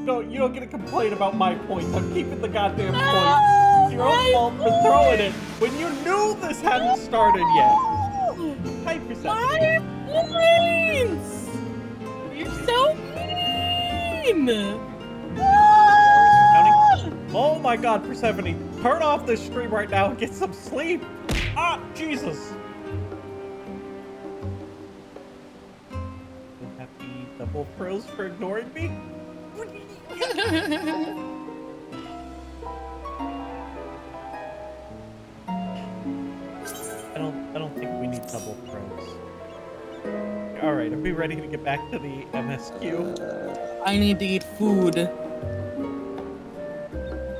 you don't get to complain about my points. I'm keeping the goddamn points. It's your own fault for throwing it when you knew this hadn't started yet. Hi, Persephone. My points! You're so mean! Oh my god, Persephone, turn off this stream right now and get some sleep. Ah, Jesus. Happy double pros for ignoring me? I don't think we need double pros. Alright, I'll be ready to get back to the MSQ. I need to eat food. I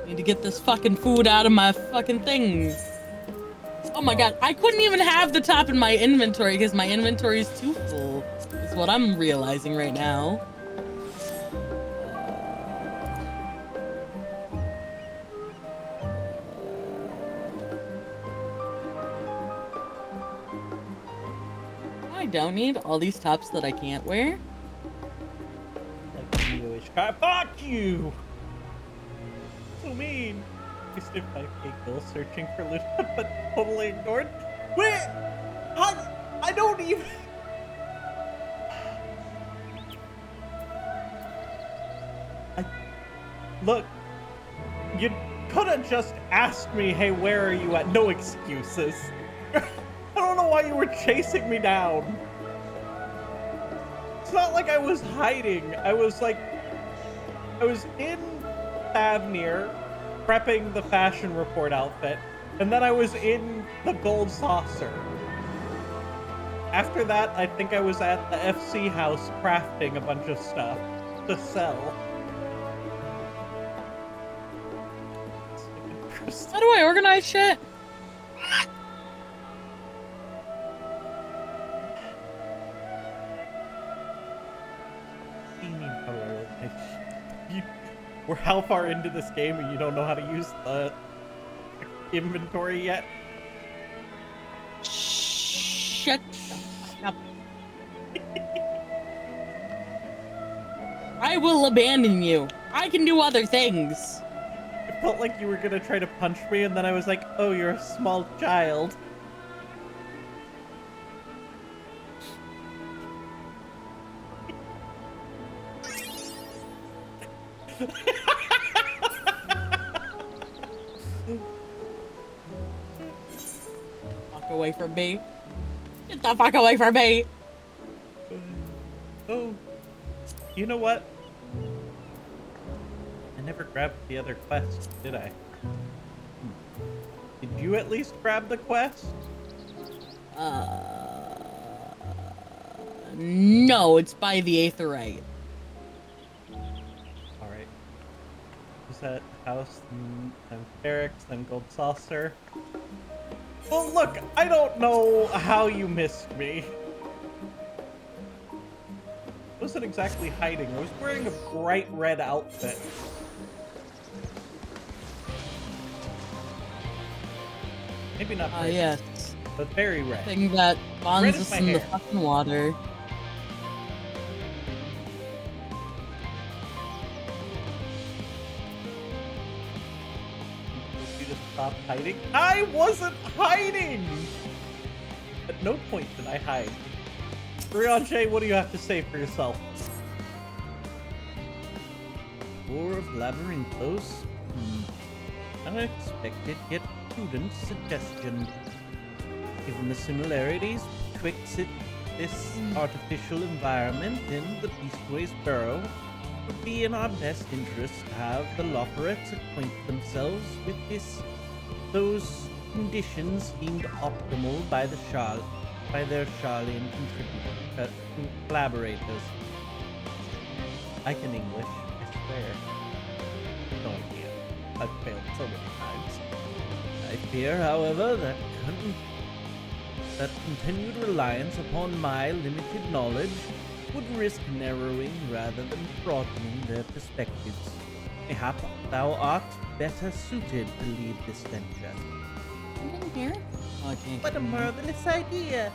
need to get this fucking food out of my fucking things. Oh my god, I couldn't even have the top in my inventory because my inventory is too full. Is what I'm realizing right now. I don't need all these tops that I can't wear. Like Neo-ish car. Fuck you! So mean. I sniffed my fake bill searching for loot, but totally ignored. Wait! I don't even... Look, you could have just asked me, hey, where are you at? No excuses. I don't know why you were chasing me down. It's not like I was hiding. I was in Thavnir prepping the fashion report outfit, and then I was in the gold saucer. After that, I think I was at the FC house crafting a bunch of stuff to sell. How do I organize shit? We're how far into this game and you don't know how to use the inventory yet? Shut up. I will abandon you. I can do other things. It felt like you were gonna try to punch me and then I was like, oh, you're a small child. Fuck away from me. Get the fuck away from me. Oh, you know what? I never grabbed the other quest, did I? Did you at least grab the quest? No, it's by the Aetherite. Alright. Was that house, then barracks, then gold saucer? Well, look, I don't know how you missed me. I wasn't exactly hiding. I was wearing a bright red outfit. Maybe not bright, Yes. but very red. Thing that bonds Red is us my in the hair. fucking water. You just stopped hiding? I wasn't hiding! At no point did I hide. Rianche, what do you have to say for yourself? War of Labyrinthos? Unexpected yet prudent suggestion. Given the similarities betwixt this artificial environment and the Beastways Burrow, it would be in our best interest to have the Loporets acquaint themselves with those conditions deemed optimal by their Charlian collaborators. I can English, I swear. No, I can't. I've failed so many times. I fear, however, that continued reliance upon my limited knowledge would risk narrowing rather than broadening their perspectives. Mayhap thou art better suited to lead this venture. Something here? Oh, I can't. What a marvelous idea!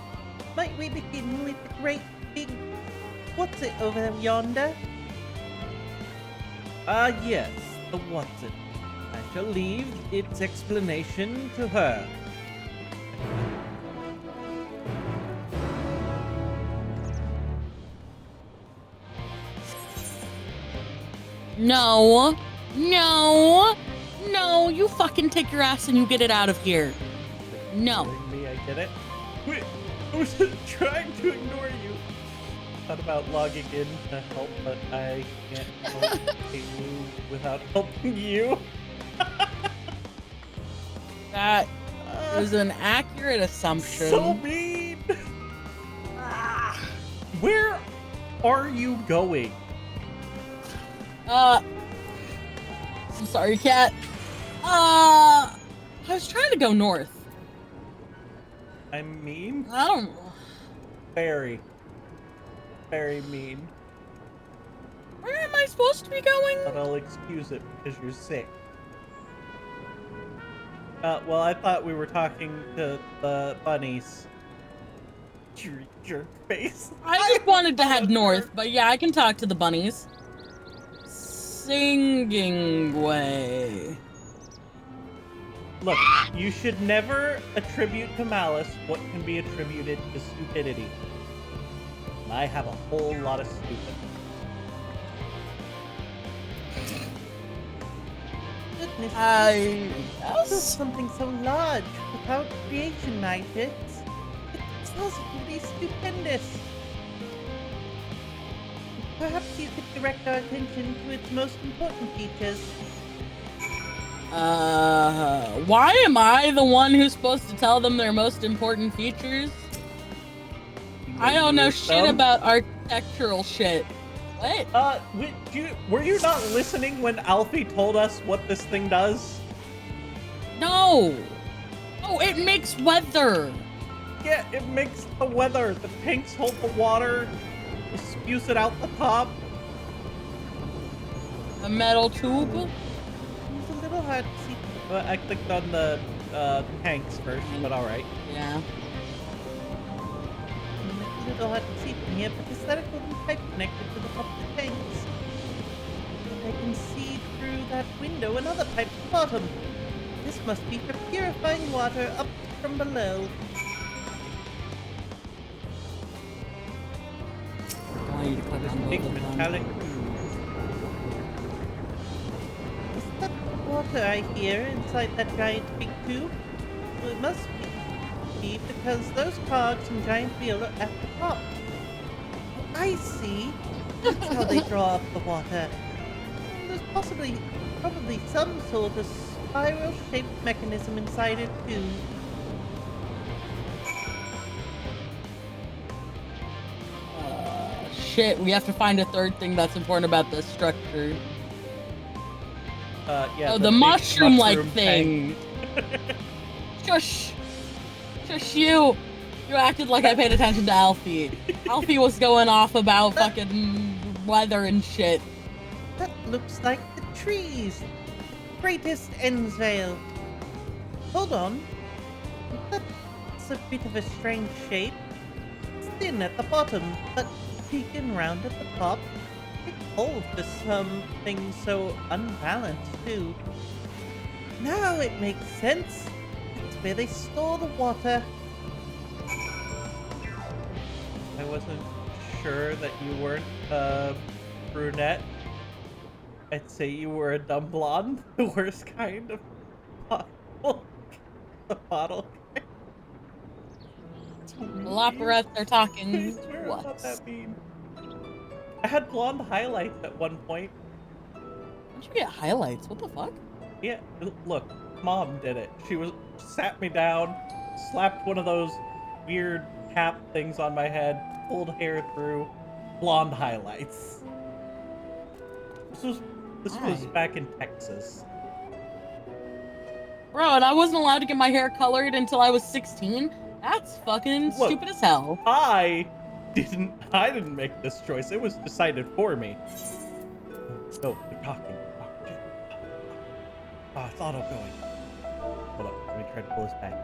Might we begin with the great big... What's it over yonder? Yes, the Watson. I shall leave its explanation to her. No, no, no, you fucking take your ass and you get it out of here. No. Ignoring me, I get it. Wait, I was trying to ignore you. Thought about logging in to help, but I can't help you without helping you. That is an accurate assumption. So mean. Where are you going? I'm sorry, cat. I was trying to go north. I mean, I don't know. very, very mean. Where am I supposed to be going? But I'll excuse it because you're sick. Well, I thought we were talking to the bunnies. Jerk face. I just wanted to head north, but yeah, I can talk to the bunnies. Singing way. Look, you should never attribute to malice what can be attributed to stupidity. And I have a whole lot of stupid. Goodness, Yes. something so large without creation magics. It's absolutely stupendous. Perhaps you could direct our attention to its most important features. Why am I the one who's supposed to tell them their most important features? I don't know shit about architectural shit. What? Were you not listening when Alfie told us what this thing does? No! Oh, it makes weather! Yeah, it makes the weather. The tanks hold the water. You spews it out the top. A metal tube? It's a little hard to see. Well, I clicked on the tanks first, but alright. Yeah. It's a little hard to see from here, but there's that golden pipe connected to the top of the tanks. And I can see through that window another pipe at the bottom. This must be for purifying water up from below. I want you to click This on both big of them. metallic Is that water I hear inside that giant big tube? Well, it must be because those cogs and giant wheel are at the top. Oh, I see. That's how they draw up the water. There's probably some sort of spiral-shaped mechanism inside it too. Shit, we have to find a third thing that's important about this structure. yeah. Oh, the big mushroom-like mushroom thing. tank. Shush! Shush you! You acted like I paid attention to Alfie. Alfie was going off about fucking weather and shit. That looks like the trees. Greatest Ensvale. Hold on. That's a bit of a strange shape. It's thin at the bottom, but big and round at the top. Big hole for something so unbalanced, too. Now it makes sense. That's where they store the water. I wasn't sure that you weren't brunette. I'd say you were a dumb blonde, the worst kind of bottle. The bottle. The Loperettes are I talking. swear I What? thought that mean. I had blonde highlights at one point. How'd you get highlights? What the fuck? Yeah, look, Mom did it. She sat me down, slapped one of those weird cap things on my head, pulled hair through, blonde highlights. This was Alright. back in Texas. Bro, and I wasn't allowed to get my hair colored until I was 16? That's fucking Look. stupid as hell. I didn't make this choice. It was decided for me. Oh, they're talking. Oh, I thought of going. Hold up, let me try to pull this back.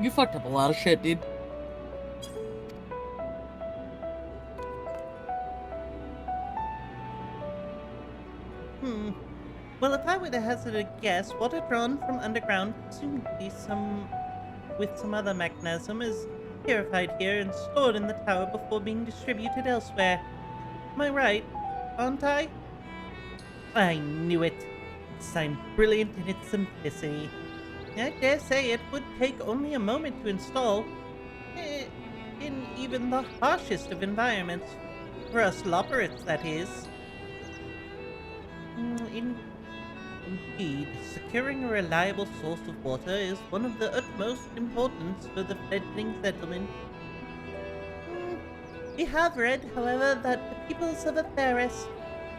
You fucked up a lot of shit, dude. would hazard a guess water drawn from underground, presumably with some other mechanism, is purified here and stored in the tower before being distributed elsewhere. Am I right? Aren't I? I knew it. It seemed brilliant in its simplicity. I dare say it would take only a moment to install, eh, in even the harshest of environments. For us lopperates, that is. Indeed, securing a reliable source of water is one of the utmost importance for the fledgling settlement. We have read, however, that the peoples of Atheris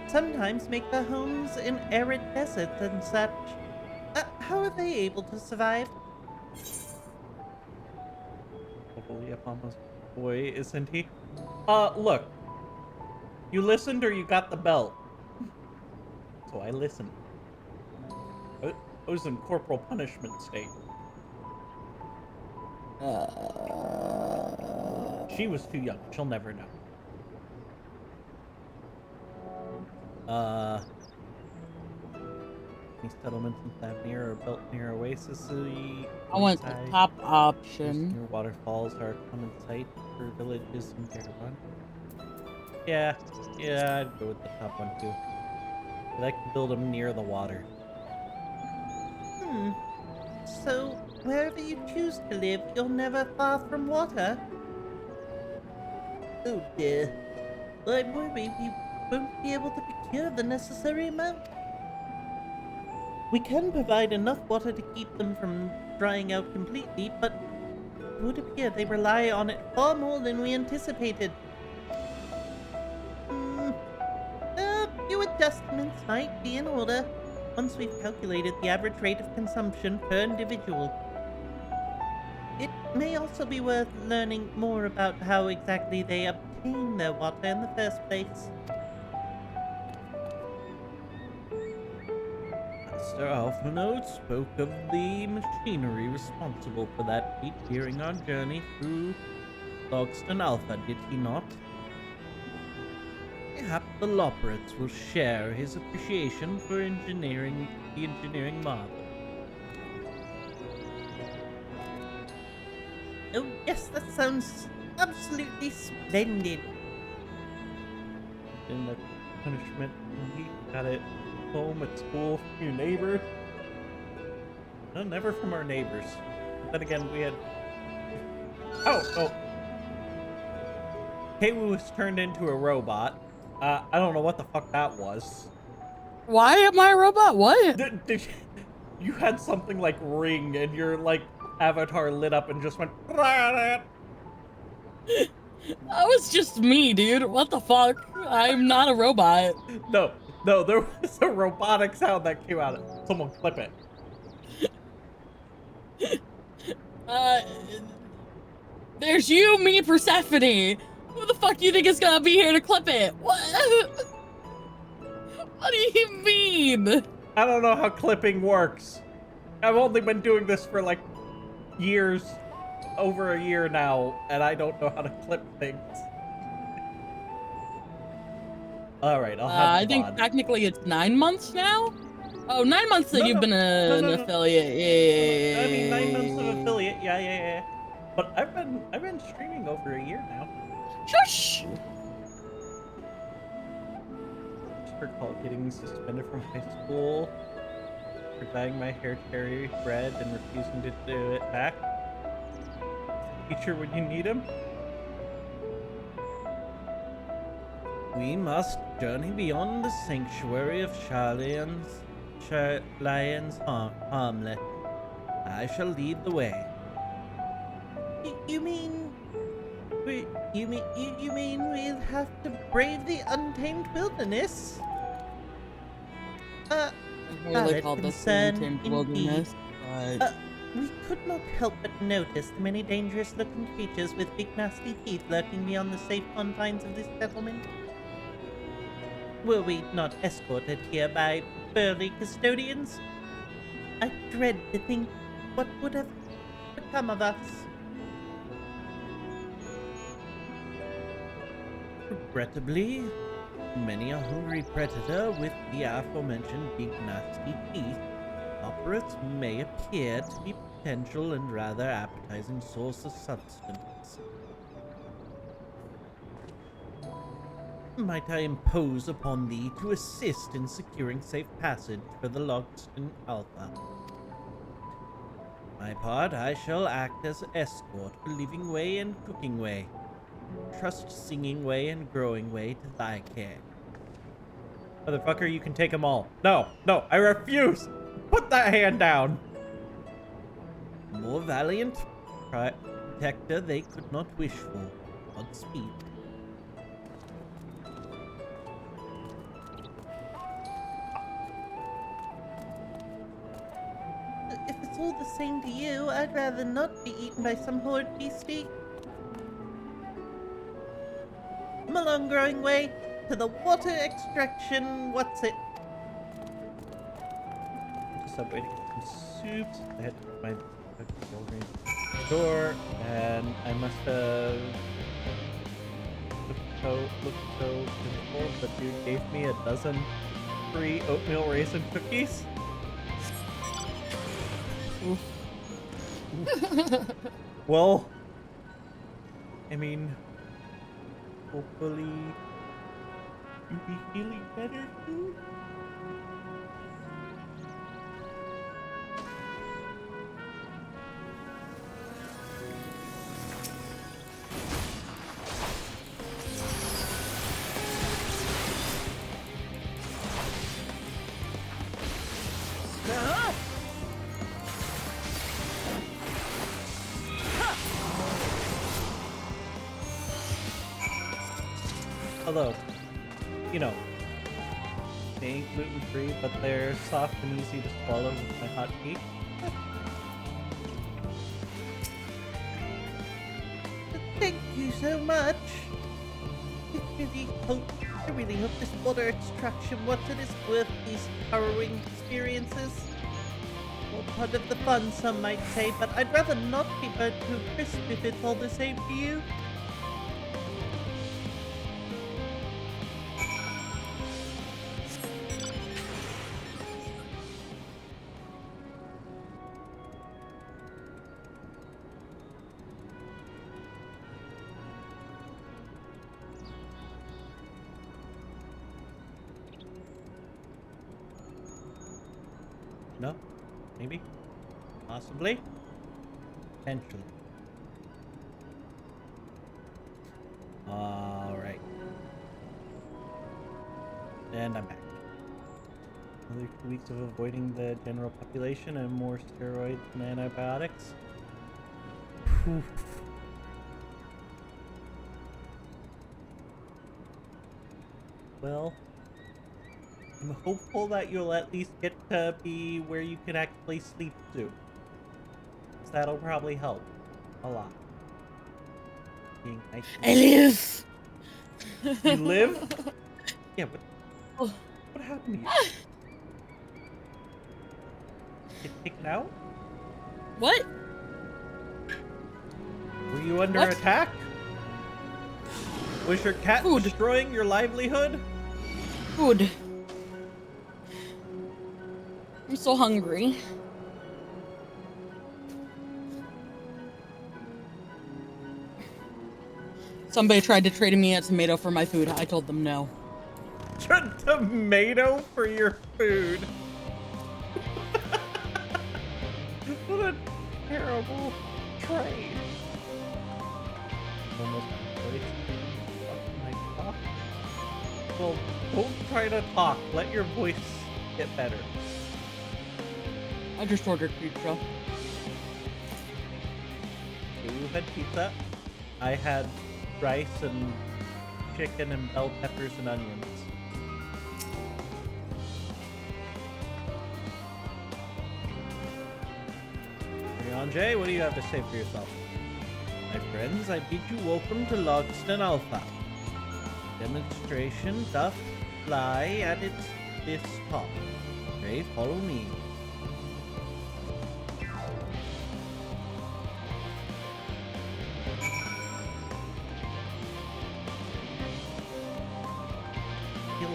sometimes make their homes in arid deserts and such. How are they able to survive? Totally a mama's boy, isn't he? Look. You listened or you got the belt? So I listened. I was in corporal punishment state. She was too young. She'll never know. Any settlements in Thavnir are built near Oasis. I want the top option. Near waterfalls are a common sight for villages in Caravan. Yeah, I'd go with the top one too. I like to build them near the water. So, wherever you choose to live, you're never far from water? Oh dear. I worry we won't be able to procure the necessary amount. We can provide enough water to keep them from drying out completely, but it would appear they rely on it far more than we anticipated. A few adjustments might be in order once we've calculated the average rate of consumption per individual. It may also be worth learning more about how exactly they obtain their water in the first place. Master Alphonode spoke of the machinery responsible for that feat during our journey through Logston Alpha, did he not? Perhaps the Lopperates will share his appreciation for the engineering marvel. Oh yes, that sounds absolutely splendid. In the punishment, we got it home at school from your neighbors. No, never from our neighbors. But then again, we had... Oh! Kaywu was turned into a robot. I don't know what the fuck that was. Why am I a robot? What? You had something like ring and your like avatar lit up and just went. That was just me, dude. What the fuck? I'm not a robot. No, there was a robotic sound that came out. Someone clip it. There's you, me, Persephone. Who the fuck do you think is gonna be here to clip it? What? What do you mean? I don't know how clipping works. I've only been doing this for like years, over a year now, and I don't know how to clip things. All right, I'll have I think technically it's 9 months now. Oh, 9 months that you've been an affiliate. Yeah. I mean, 9 months of affiliate. Yeah. But I've been streaming over a year now. Shush! Just recall getting suspended from high school for dyeing my hair cherry red and refusing to do it back. Teacher when you need him. We must journey beyond the sanctuary of Charlion's Hamlet. I shall lead the way. You mean we'll have to brave the untamed wilderness? Really called this the untamed wilderness. We could not help but notice the many dangerous-looking creatures with big nasty teeth lurking beyond the safe confines of this settlement. Were we not escorted here by burly custodians? I dread to think what would have become of us. Regrettably, Many a hungry predator with the aforementioned big nasty teeth, operates may appear to be potential and rather appetizing source of substance. Might I impose upon thee to assist in securing safe passage for the Logston Alpha? My part, I shall act as escort for living way and cooking way. Trust singing way and growing way to thy care. Motherfucker, you can take them all. No, I refuse! Put that hand down! More valiant protector they could not wish for. Godspeed. If it's all the same to you, I'd rather not be eaten by some horrid beastie. Come along, growing way, to the water extraction, what's it? Just up waiting for some soups. I had to find the door, and I must have looked so simple, but dude gave me a dozen free oatmeal raisin cookies. Well, I mean, hopefully you'll be feeling better soon. Although, you know, they ain't gluten-free, but they're soft and easy to swallow with my hot tea. Thank you so much. I really hope this water extraction water is worth these harrowing experiences. Well, part of the fun, some might say, but I'd rather not be burnt to a crisp if it's all the same to you. No? Maybe? Possibly? Potentially. Alright. And I'm back. Another 2 weeks of avoiding the general population and more steroids and antibiotics. Poof. Well, I'm hopeful that you'll at least get to be where you can actually sleep soon. 'Cause that'll probably help a lot. Being nice I live. You live? Yeah, but Oh. what happened to you? Get taken out? What? Were you under What? attack? Was your cat Food. destroying your livelihood? Food. I'm so hungry. Somebody tried to trade me a tomato for my food. I told them no. A tomato for your food. What a terrible trade. Almost my talk. Well, don't try to talk. Let your voice get better. I just ordered pizza. You had pizza. I had rice and chicken and bell peppers and onions. Jay, what do you have to say for yourself? My friends, I bid you welcome to Logston Alpha. Demonstration doth lie at this top. Pray follow me.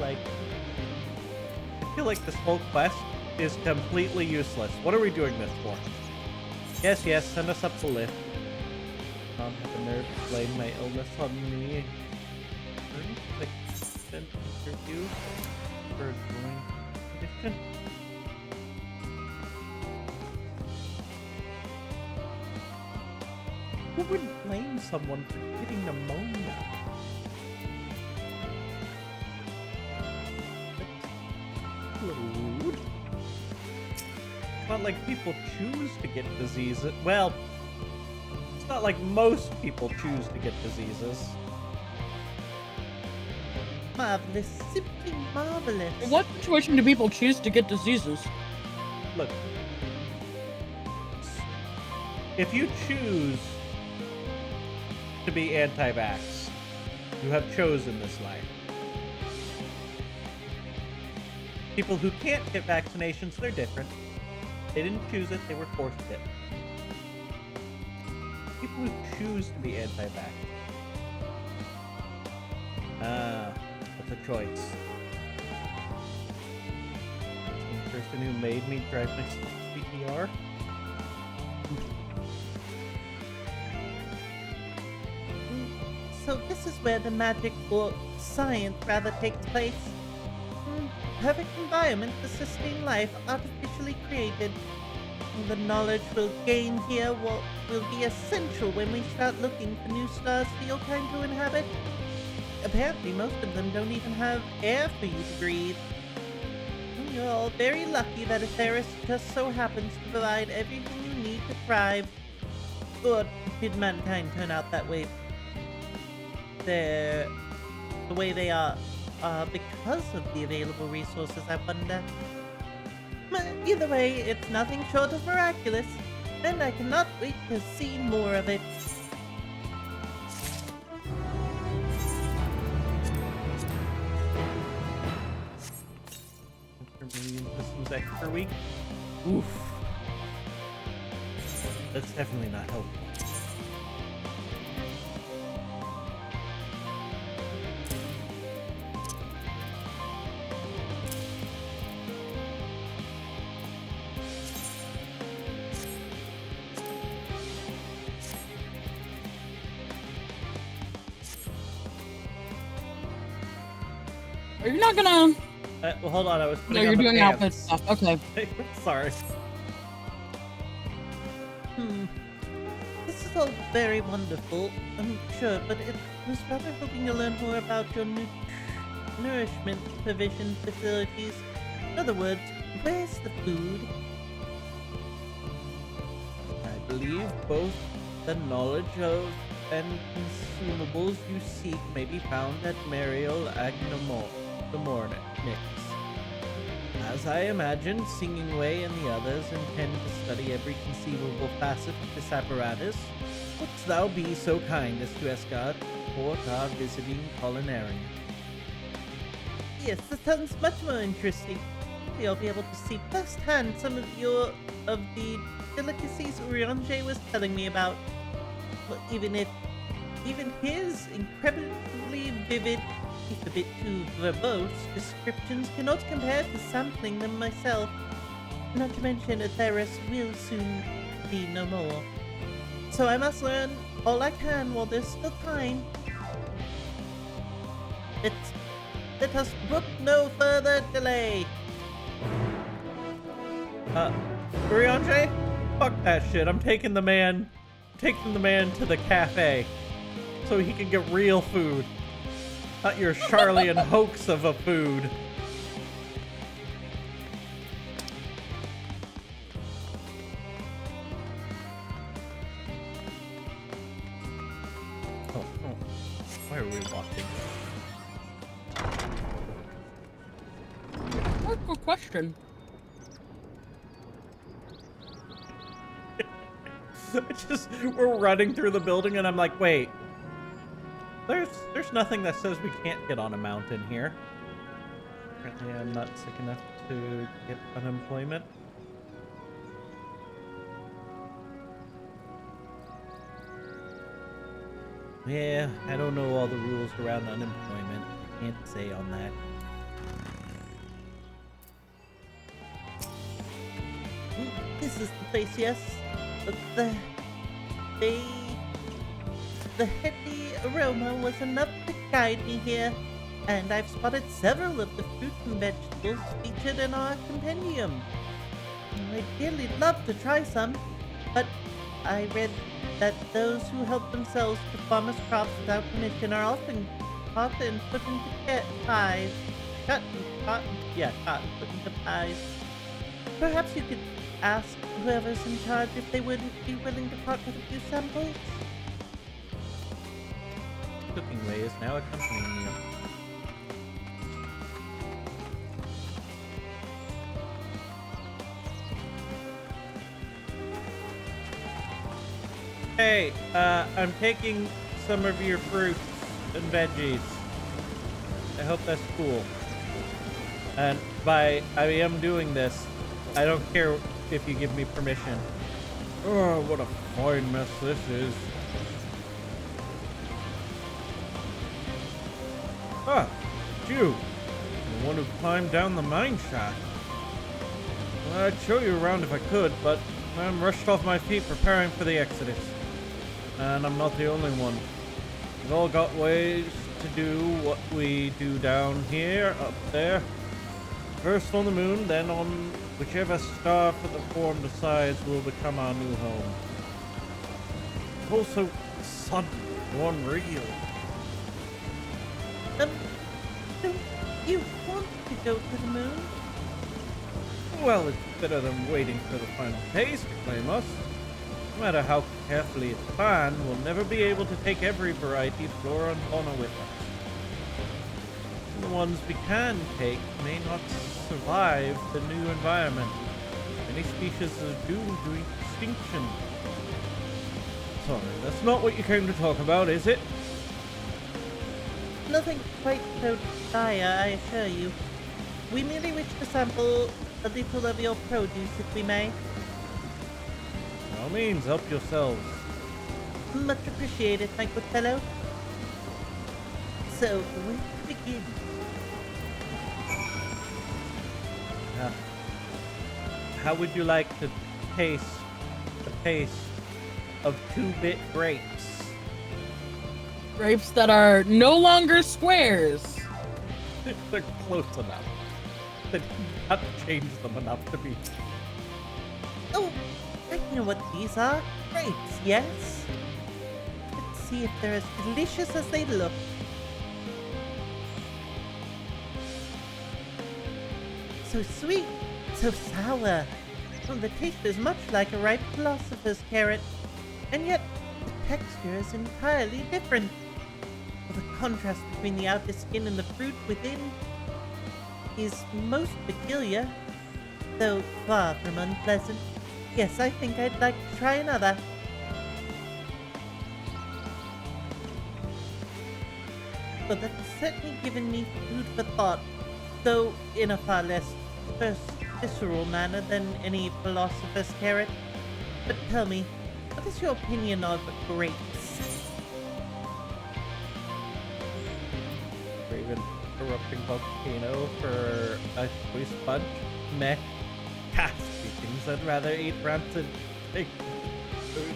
like this whole quest is completely useless. What are we doing this for? Yes, yes, send us up the lift. Have the nerve to blame my illness on me. An interview for a growing condition. Who would blame someone for getting pneumonia? That's a little rude. It's not like people choose to get diseases. Well, it's not like most people choose to get diseases. Marvelous, simply marvelous. In what situation do people choose to get diseases? Look, if you choose to be anti-vax, you have chosen this life. People who can't get vaccinations, they're different. They didn't choose it, they were forced it. People who choose to be anti-vax. That's a choice. The person who made me drive myself to the ER. So this is where the magic, or science rather, takes place. Perfect environment to sustain life artificially created. And the knowledge we'll gain here will be essential when we start looking for new stars for your kind to inhabit. Apparently most of them don't even have air for you to breathe. You're all very lucky that Atheris just so happens to provide everything you need to thrive. Or did mankind turn out that way? The way they are because of the available resources, I wonder. Either way, it's nothing short of miraculous, and I cannot wait to see more of it. Systems extra week. Oof. That's definitely not helpful. Are you not gonna? Well, hold on. I was No, putting you're on the doing outfit pants. stuff. Okay. Sorry. This is all very wonderful, I'm sure, but it was rather hoping to learn more about your nourishment provision facilities. In other words, where's the food? I believe both the knowledge of and consumables you seek may be found at Mariel Agnomornix. As I imagine, Singing Way and the others intend to study every conceivable facet of this apparatus, wouldst thou be so kind as to escort our visiting culinarian? Yes, that sounds much more interesting. You'll be able to see firsthand some of the delicacies Uriange was telling me about. Well, even his incredibly vivid, if a bit too verbose, descriptions cannot compare to sampling them myself. Not to mention Atheris will soon be no more. So I must learn all I can while there's still time. Let us brook no further delay. Uriange? Fuck that shit. I'm taking the man to the cafe so he can get real food. Not your Charlian hoax of a food. Oh. Why are we walking? That's a good question. We're running through the building and I'm like, wait. There's nothing that says we can't get on a mountain here. Apparently I'm not sick enough to get unemployment. Yeah, I don't know all the rules around unemployment. Can't say on that. is the place, yes. But they, the heady aroma was enough to guide me here, and I've spotted several of the fruits and vegetables featured in our compendium. I'd dearly love to try some, but I read that those who help themselves to farmers' crops without permission are often caught and put into pies. Caught and put into pies. Perhaps you could ask whoever's in charge if they would be willing to part with a few samples. Cooking Way is now accompanying you. Hey, I'm taking some of your fruits and veggies. I hope that's cool. And I am doing this. I don't care if you give me permission. Oh, what a fine mess this is. Ah, it's you. The one who climbed down the mine shaft. Well, I'd show you around if I could, but I'm rushed off my feet preparing for the exodus. And I'm not the only one. We've all got ways to do what we do down here, up there. First on the moon, then on whichever star for the form decides will become our new home. Also sudden, unreal. Don't you want to go to the moon? Well, it's better than waiting for the final phase to claim us. No matter how carefully it's planned, we'll never be able to take every variety of flora and fauna with us. And the ones we can take may not survive the new environment. Many species are doomed to extinction. Sorry, that's not what you came to talk about, is it? Nothing quite so dire, I assure you. We merely wish to sample a little of your produce, if we may. By all means, help yourselves. Much appreciated, my good fellow. So, where to begin? How would you like to taste the taste of 2-bit grapes? Grapes that are no longer squares. They're close enough. They did not change them enough to be. Oh, I know what these are. Grapes, yes? Let's see if they're as delicious as they look. So sweet, so sour. Well, the taste is much like a ripe philosopher's carrot, and yet the texture is entirely different. Well, the contrast between the outer skin and the fruit within is most peculiar, though far from unpleasant. Yes, I think I'd like to try another. But that's certainly given me food for thought, though in a far less visceral manner than any philosopher's carrot. But tell me, what is your opinion of grapes? Raven erupting volcano for a choice sponge? Meh. Ghastly things. I'd rather eat rancid pig food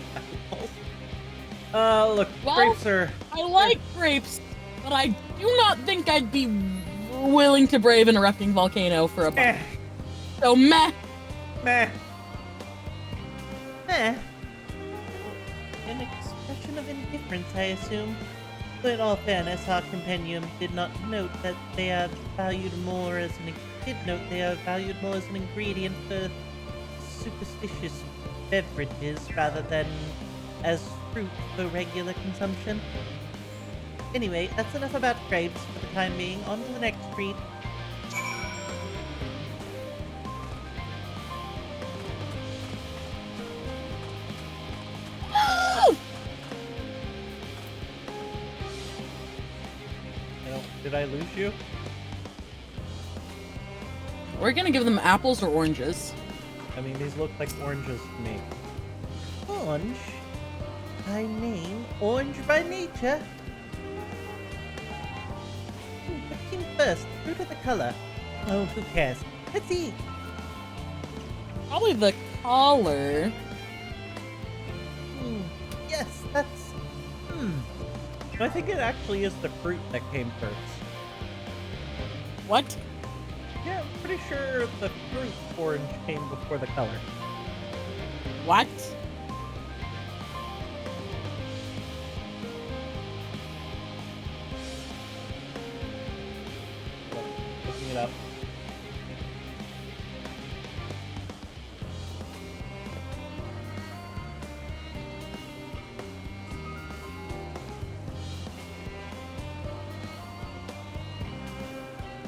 animals. Look, Well, grapes are... I like grapes, but I do not think I'd be willing to brave an erupting volcano for a bite. Meh. So meh. Meh. Eh. An expression of indifference, I assume. Though in all fairness, our compendium did not note that they are valued more as an ingredient for superstitious beverages rather than as fruit for regular consumption. Anyway, that's enough about grapes for the time being. On to the next treat. Did I lose you? We're gonna give them apples or oranges. I mean, these look like oranges to me. Orange? By name, orange by nature? What came first, the fruit or the color? Oh, who cares? Let's eat. Probably the color. Yes, that's... I think it actually is the fruit that came first. What? Yeah, I'm pretty sure the fruit orange came before the color. What? Looking it up.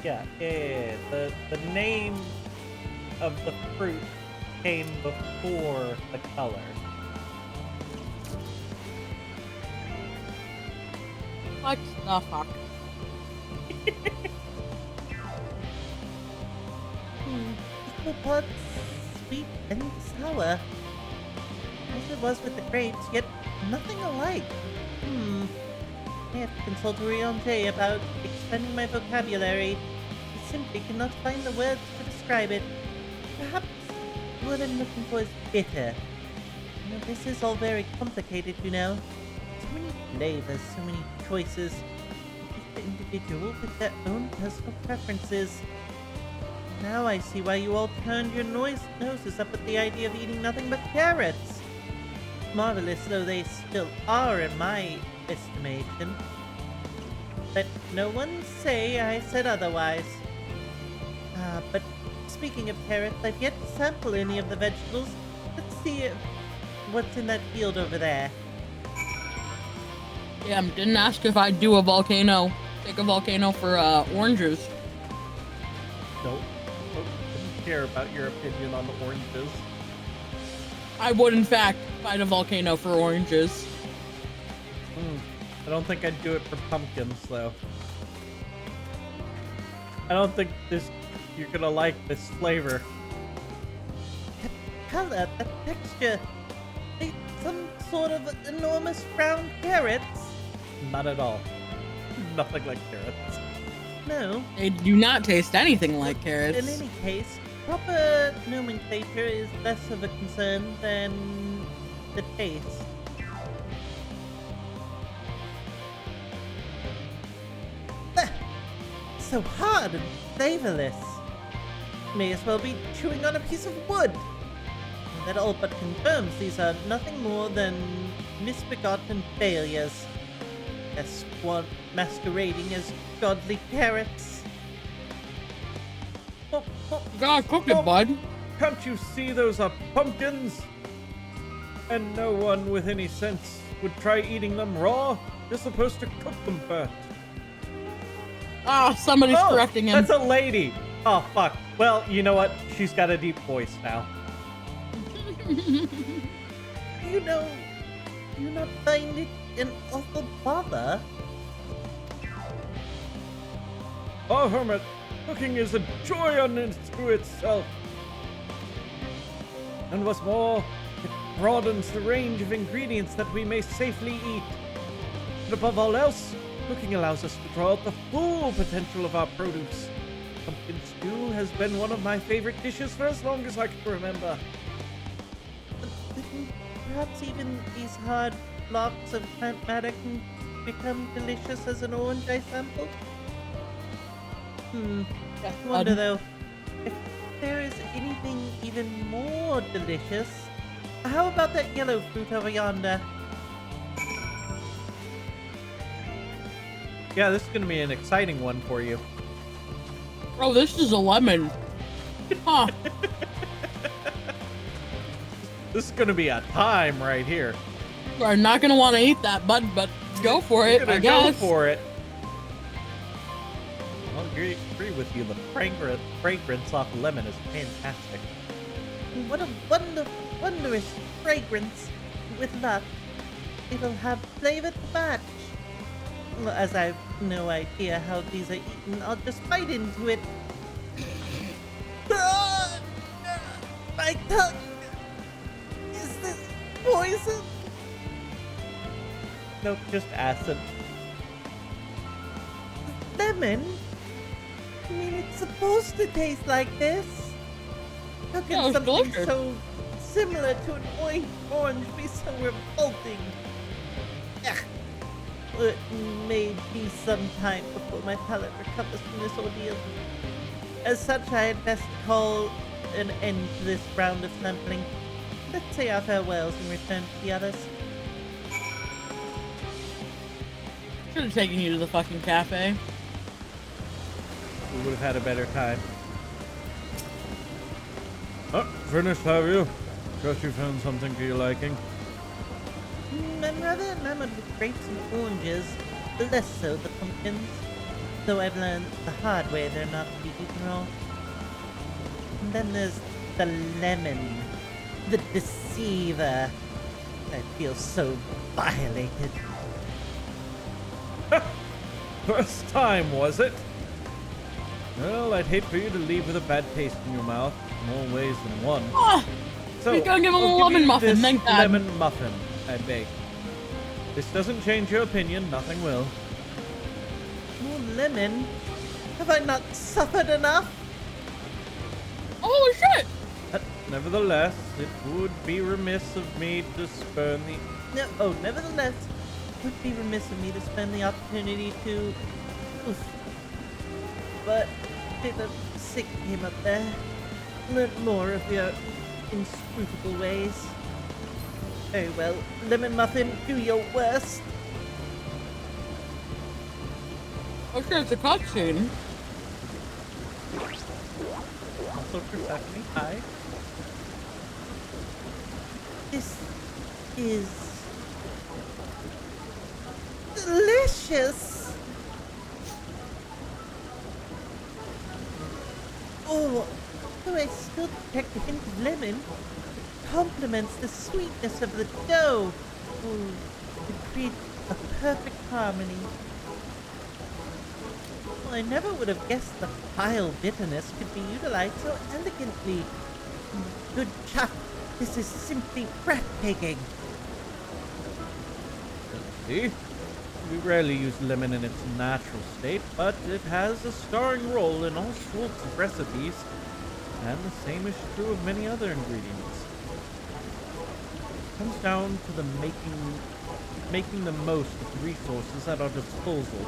Yeah. The name of the fruit came before the color. What the fuck? Equal parts sweet and sour. As it was with the grapes, yet nothing alike. I have to consult Oriente about expanding my vocabulary. I simply cannot find the words to describe it. Perhaps what I'm looking for is bitter. This is all very complicated, you know. So many flavors, so many choices. Each individual with their own personal preferences. Now I see why you all turned your noses up at the idea of eating nothing but carrots. Marvelous though they still are in my estimation. Let no one say I said otherwise. But speaking of carrots, I've yet to sample any of the vegetables. Let's see what's in that field over there. Yeah, didn't ask if I'd do a volcano. Take a volcano for oranges. Nope. Didn't care about your opinion on the oranges. I would, in fact, fight a volcano for oranges. I don't think I'd do it for pumpkins, though. I don't think you're gonna like this flavor. That color, that texture. Some sort of enormous round carrots. Not at all. Nothing like carrots. No. They do not taste anything like carrots. In any case, proper nomenclature is less of a concern than the taste. So hard and flavorless. May as well be chewing on a piece of wood. That all but confirms these are nothing more than misbegotten failures. Masquerading as godly carrots. God, cook it, bud. Can't you see those are pumpkins? And no one with any sense would try eating them raw. You're supposed to cook them first. Ah, somebody's correcting him. That's a lady. Oh, fuck. Well, you know what? She's got a deep voice now. You know, do you not find it an awful bother? Oh, hermit, cooking is a joy unto itself. And what's more, it broadens the range of ingredients that we may safely eat. But above all else, cooking allows us to draw out the full potential of our produce. Pumpkin stew has been one of my favorite dishes for as long as I can remember. Perhaps even these hard blocks of plant matter can become delicious as an orange I sampled? I wonder though, if there is anything even more delicious. How about that yellow fruit over yonder? Yeah, this is going to be an exciting one for you. Bro, this is a lemon. Huh. This is going to be a time right here. We're not gonna want to eat that, bud, but go for it, I guess. Go for it. I'll agree with you. The fragrance off lemon is fantastic. What a wondrous fragrance. With luck, it'll have flavor to match. Well, as I've no idea how these are eaten, I'll just bite into it. My tongue! Is this poison? Nope, just acid. Lemon? I mean, it's supposed to taste like this. How Yeah, can it's something delicious. so similar to an orange be so revolting? Ugh. It may be some time before my palate recovers from this ordeal. As such, I had best call an end to this round of sampling. Let's say our farewells and return to the others. Should have taken you to the fucking cafe. We would have had a better time. Oh, finished, have you? Trust you found something to your liking. I'm rather enamored with grapes and oranges, less so the pumpkins. Though I've learned the hard way they're not to be eaten raw. And then there's the lemon. The deceiver. I feel so violated. First time, was it? Well, I'd hate for you to leave with a bad taste in your mouth, more ways than one. Oh, So, we gotta give him a I'll lemon you muffin, this thank God. lemon muffin, I beg. This doesn't change your opinion, nothing will. More lemon? Have I not suffered enough? holy shit! But nevertheless, it would be remiss of me to spurn the... Nevertheless, it would be remiss of me to spend the opportunity to... Oof. But bit of sick game up there. Learned more of your inscrutable ways. Very well, lemon muffin, do your worst. Oh shit, it's a cutscene. Also Persephone, hi. This is delicious. Oh, though I still detect a hint of lemon, it complements the sweetness of the dough. Oh, it creates a perfect harmony. Well, I never would have guessed the vile bitterness could be utilized so elegantly. Good chuck, this is simply breathtaking. See? We rarely use lemon in its natural state, but it has a starring role in all sorts of recipes, and the same is true of many other ingredients. It comes down to the making the most of the resources at our disposal,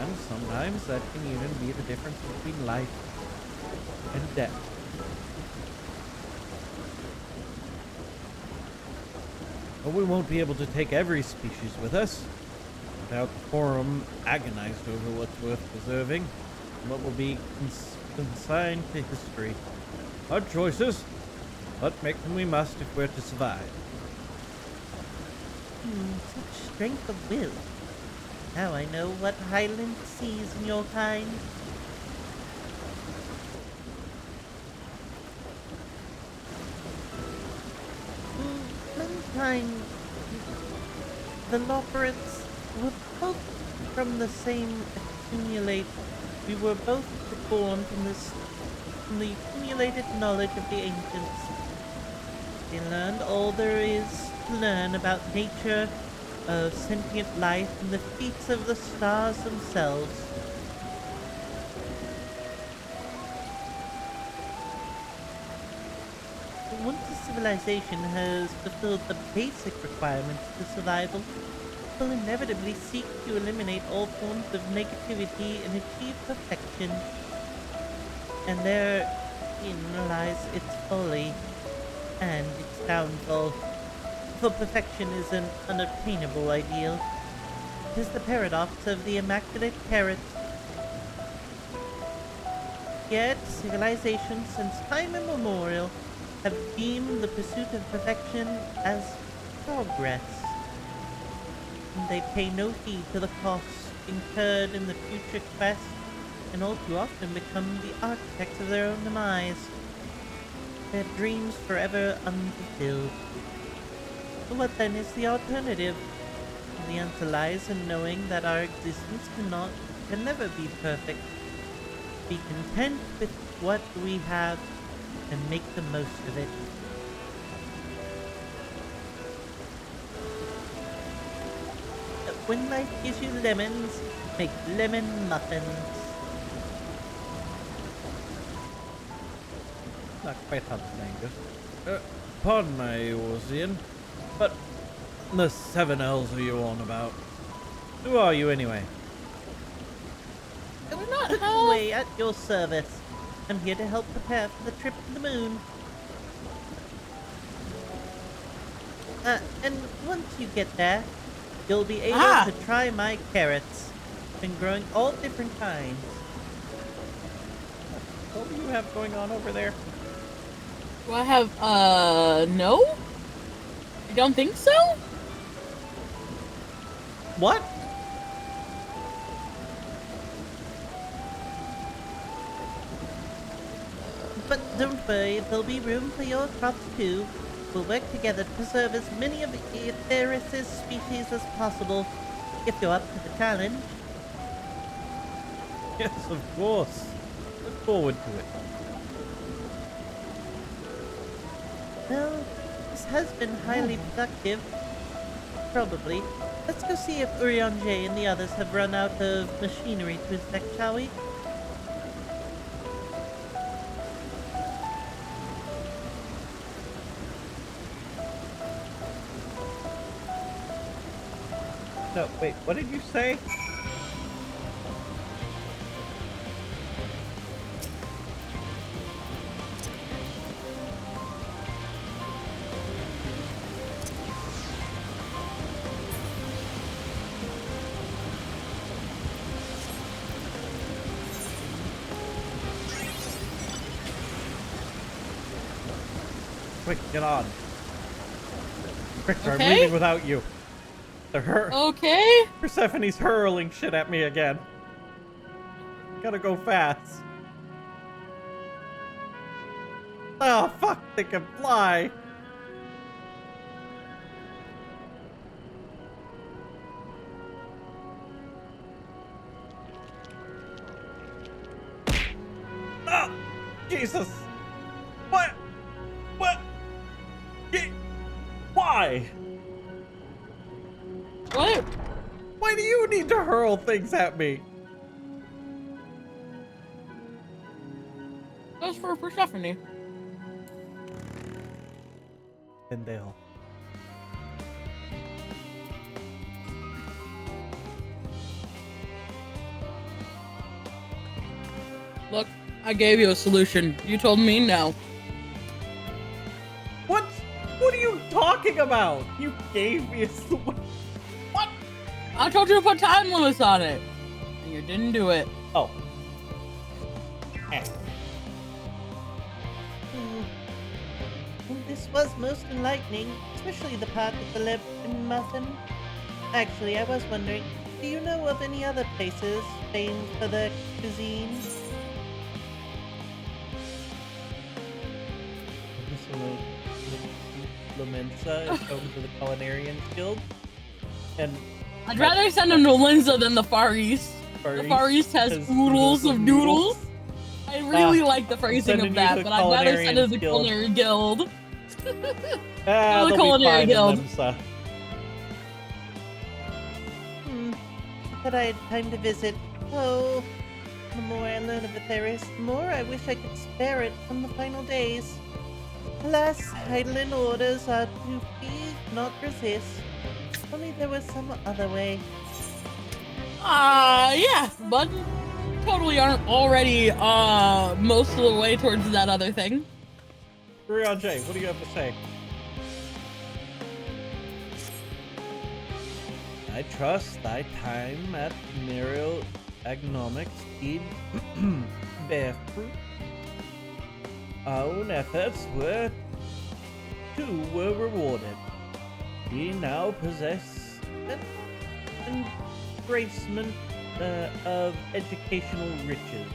and sometimes that can even be the difference between life and death. But we won't be able to take every species with us. No doubt the Forum agonized over what's worth preserving, and what will be consigned to history. Hard choices, but make them we must if we're to survive. Such strength of will. Now I know what Highland sees in your kind. Mankind, the Loporits, were both from the same accumulate. We were both born from the accumulated knowledge of the ancients. They learned all there is to learn about nature, of sentient life, and the feats of the stars themselves. Once a civilization has fulfilled the basic requirements to survival, it will inevitably seek to eliminate all forms of negativity and achieve perfection. And therein lies its folly and its downfall. For perfection is an unattainable ideal. It is the paradox of the immaculate carrot. Yet civilizations since time immemorial have deemed the pursuit of perfection as progress. And they pay no heed to the costs incurred in the future quest, and all too often become the architects of their own demise, their dreams forever unfulfilled. So what then is the alternative? The answer lies in knowing that our existence can never be perfect. Be content with what we have and make the most of it. When life gives you lemons, make lemon muffins. Not quite how the saying goes. Pardon my Eorzean, but the seven elves are you on about? Who are you anyway? Do we not Put have... away at your service. I'm here to help prepare for the trip to the moon. And once you get there, you'll be able to try my carrots. Been growing all different kinds. What do you have going on over there? Do I have, no? I don't think so? What? But don't worry, there'll be room for your crops too. We'll work together to preserve as many of Aetheris' species as possible, if you're up to the challenge. Yes, of course. Look forward to it. Well, this has been highly productive. Probably. Let's go see if Urianger and the others have run out of machinery to inspect, shall we? No, wait, what did you say? Quick, get on. Victor, I'm Okay. leaving without you. Okay. Persephone's hurling shit at me again. Gotta go fast. Oh, fuck, they can fly. Oh, Jesus. What? What? Why? What? Why do you need to hurl things at me? That's for Persephone. Endale. Look, I gave you a solution. You told me no. What? What are you talking about? You gave me a solution. What? I told you to put time limits on it. And you didn't do it. Oh. Eh. Well, this was most enlightening, especially the part with the lip and muffin. Actually, I was wondering, do you know of any other places famed for their cuisine? Lamensa is over to the Culinarians Guild. And I'd rather send him to Linza than the Far East. The Far East has oodles of noodles. I really like the phrasing of that, but I'd rather send it to the Culinary Guild. they'll the be Culinary fine in Guild. Limsa. Thought I had time to visit. Oh, the more I learn of Aetheris, the more I wish I could spare it from the final days. Alas, idling orders are to feed, not resist. If only there was some other way. Yeah, but totally aren't already, most of the way towards that other thing. Rion J, what do you have to say? I trust thy time at Muriel Agnomics did bear fruit. Our own efforts were rewarded. We now possess an embracement of educational riches.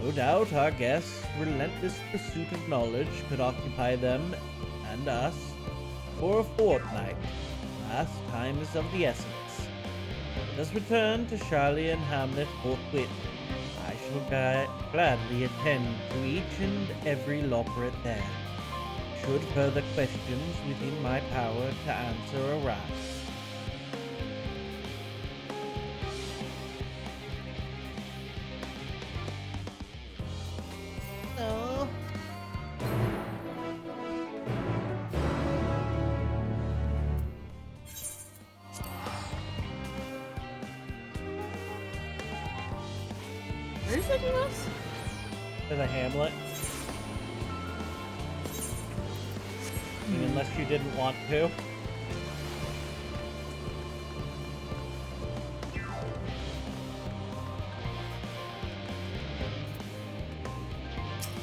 No doubt our guests' relentless pursuit of knowledge could occupy them and us for a fortnight. Last time is of the essence. Let us return to Charlie and Hamlet forthwith. I shall gladly attend to each and every loperet there, should further questions within my power to answer arise. Oh, Where are you taking us? To the hamlet. I mean, unless you didn't want to.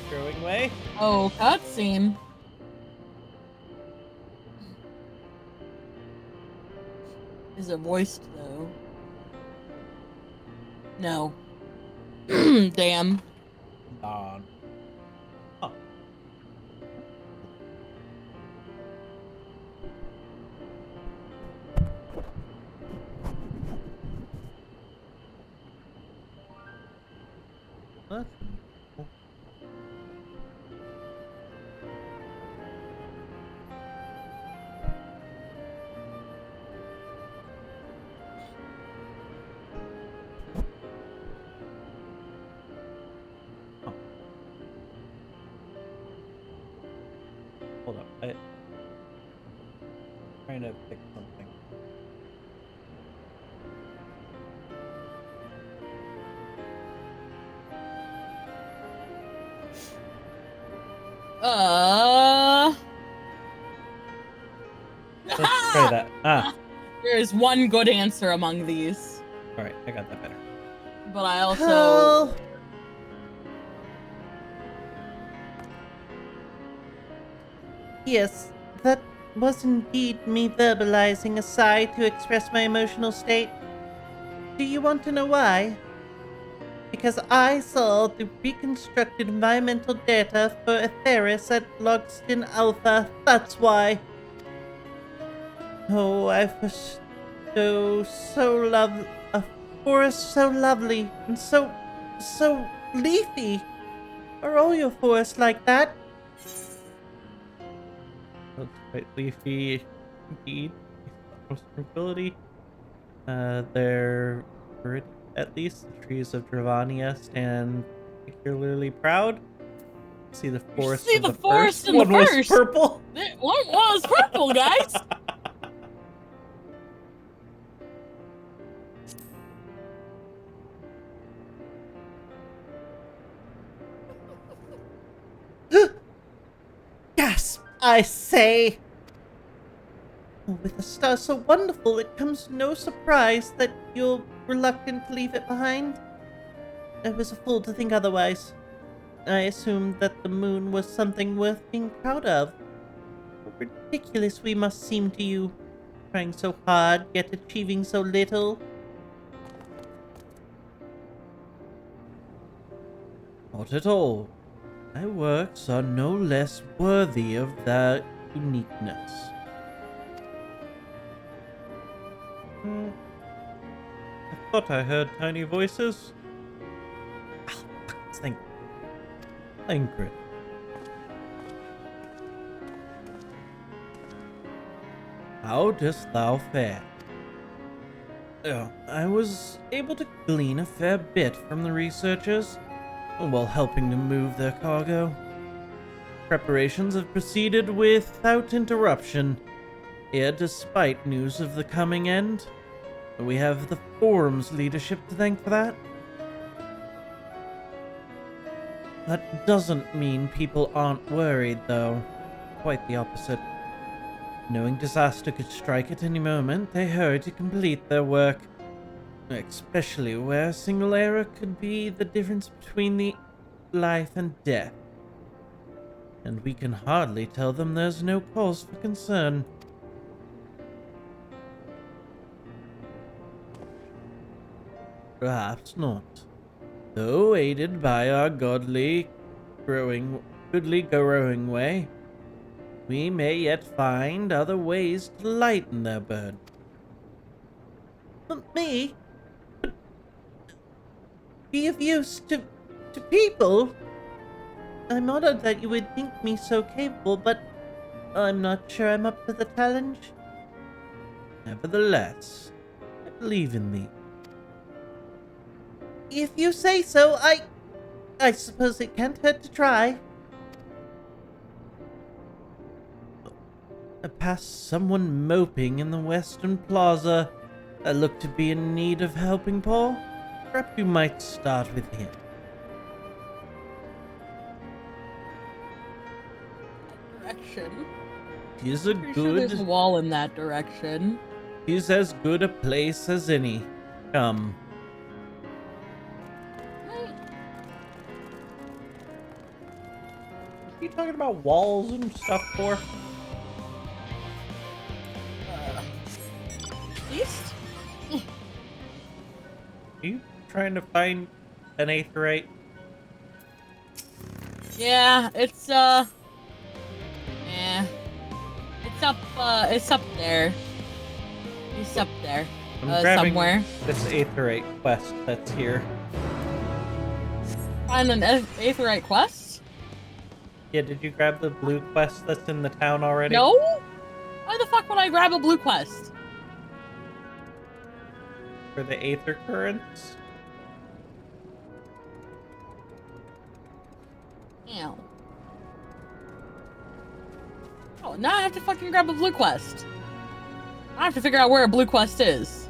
Growing way. Oh, cutscene. Is it voiced though? No. Damn. Darn. Oh. What? Oh. Hold up. I'm trying to pick something. Let's try that. Ah. There is one good answer among these, Alright, I got that better. but I also. Oh. Yes, that was indeed me verbalizing a sigh to express my emotional state. Do you want to know why? Because I saw the reconstructed environmental data for Atheris at Logston Alpha, that's why. Oh, I was so lovely. A forest so lovely and so leafy. Are all your forests like that? That's quite leafy indeed. Most ability. They're pretty, at least the trees of Dravania stand particularly proud. See the forest See of the the forest first in the one was first. purple. One was purple, guys. Gasp, I say! Oh, with a star so wonderful, it comes no surprise that you're reluctant to leave it behind. I was a fool to think otherwise. I assumed that the moon was something worth being proud of. How ridiculous we must seem to you, trying so hard yet achieving so little. Not at all. My works are no less worthy of that uniqueness. I thought I heard tiny voices. Ah, fuck this thing. Ingrid. How dost thou fare? I was able to glean a fair bit from the researchers while helping to move their cargo. Preparations have proceeded without interruption, yet despite news of the coming end. We have the forum's leadership to thank for that. That doesn't mean people aren't worried, though. Quite the opposite. Knowing disaster could strike at any moment, they hurry to complete their work. Especially where a single error could be the difference between the life and death. And we can hardly tell them there's no cause for concern. Perhaps not. Though aided by our goodly growing way, we may yet find other ways to lighten their burden. Me? Be of use to people? I'm honored that you would think me so capable, but I'm not sure I'm up to the challenge. Nevertheless, I believe in thee. If you say so, I suppose it can't hurt to try. I passed someone moping in the western plaza that looked to be in need of helping paw. Perhaps you might start with him. He's a Pretty sure there's a good. wall in that direction. He's as good a place as any. Come. What are you talking about walls and stuff for? East? Are you trying to find an aetheryte? Yeah, it's yeah. It's up there. It's up there. I'm grabbing Somewhere. this aetheryte quest that's here. Find an aetheryte quest? Yeah, did you grab the blue quest that's in the town already? No? Why the fuck would I grab a blue quest? For the aether currents? Ew. Oh, now I have to fucking grab a blue quest. I have to figure out where a blue quest is.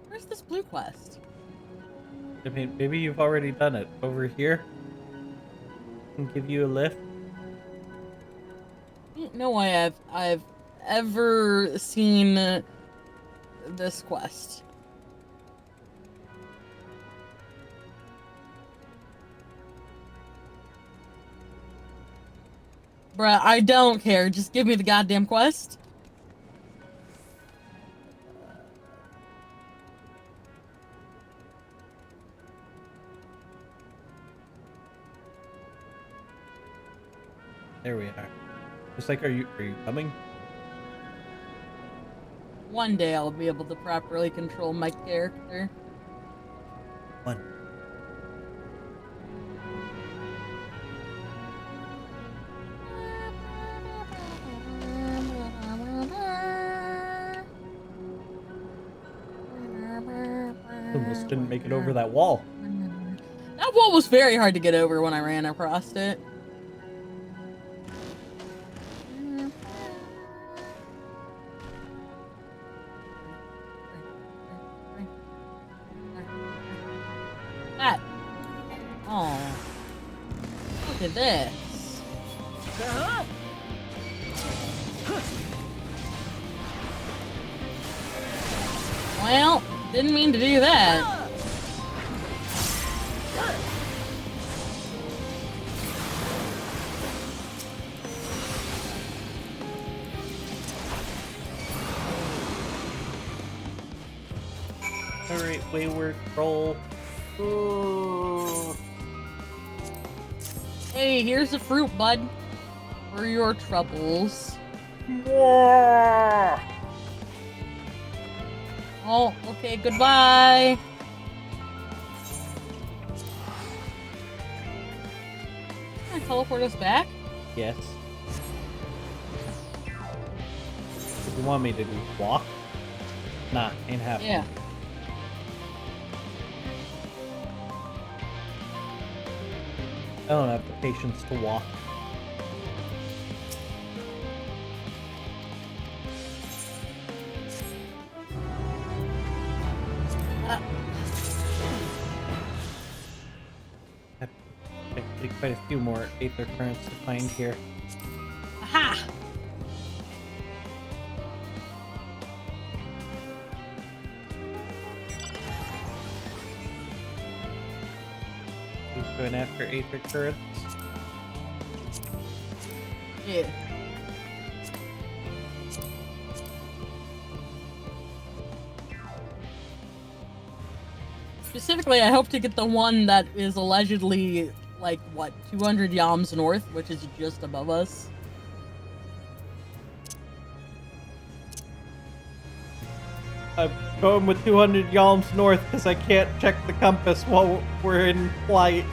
Where's this blue quest? I mean, maybe you've already done it. Over here? Can give you a lift? No way I've ever seen this quest. Bruh, I don't care. Just give me the goddamn quest. There we are. It's like, are you coming? One day I'll be able to properly control my character. One. Almost didn't make it over that wall. That wall was very hard to get over when I ran across it. That. Oh. Look at this. Well, didn't mean to do that. Alright, wayward troll. Hey, here's a fruit, bud. For your troubles. Oh, okay, goodbye. Can I teleport us back? Yes. If you want me to do walk? Nah, ain't happening. Yeah. I don't have the patience to walk. Actually, quite a few more aether currents to find here. Aha! Who's going after aether currents? Yeah. Specifically, I hope to get the one that is allegedly, like, what, 200 yams north, which is just above us. I'm going with 200 yalms north because I can't check the compass while we're in flight.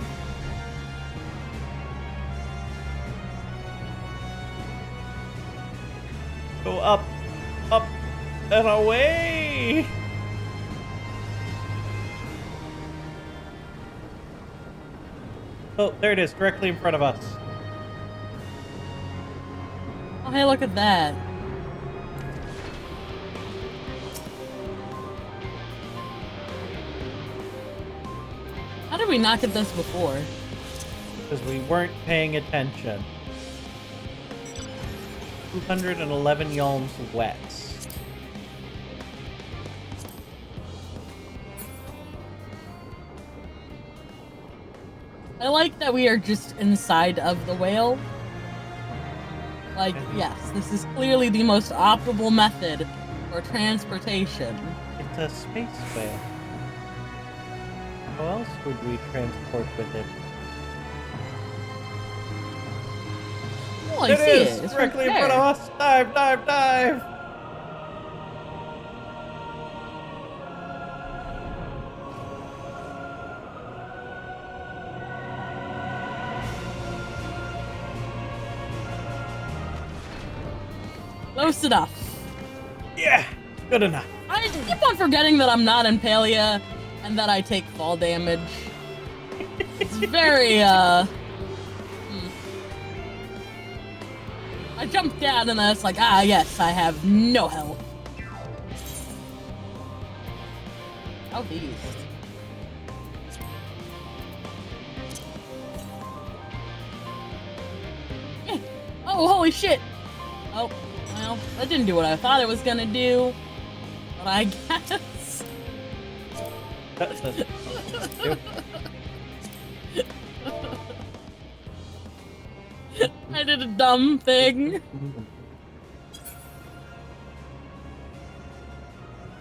Go up, up, and away! Oh, there it is, directly in front of us. Oh, hey, look at that. How did we not get this before? Because we weren't paying attention. 211 yalms wet. I like that we are just inside of the whale. Like, yes, this is clearly the most optimal method for transportation. It's a space whale. How else would we transport with it? Oh, I It see is! it. It's Directly right in front of there. us! Dive, dive, dive! Close enough. Yeah! Good enough. I keep on forgetting that I'm not in Palia and that I take fall damage. It's very, I jumped down and then it's like, ah, yes, I have no health. Southeast. Oh, holy shit! Oh, well, that didn't do what I thought it was gonna do. But I guess. I did a dumb thing.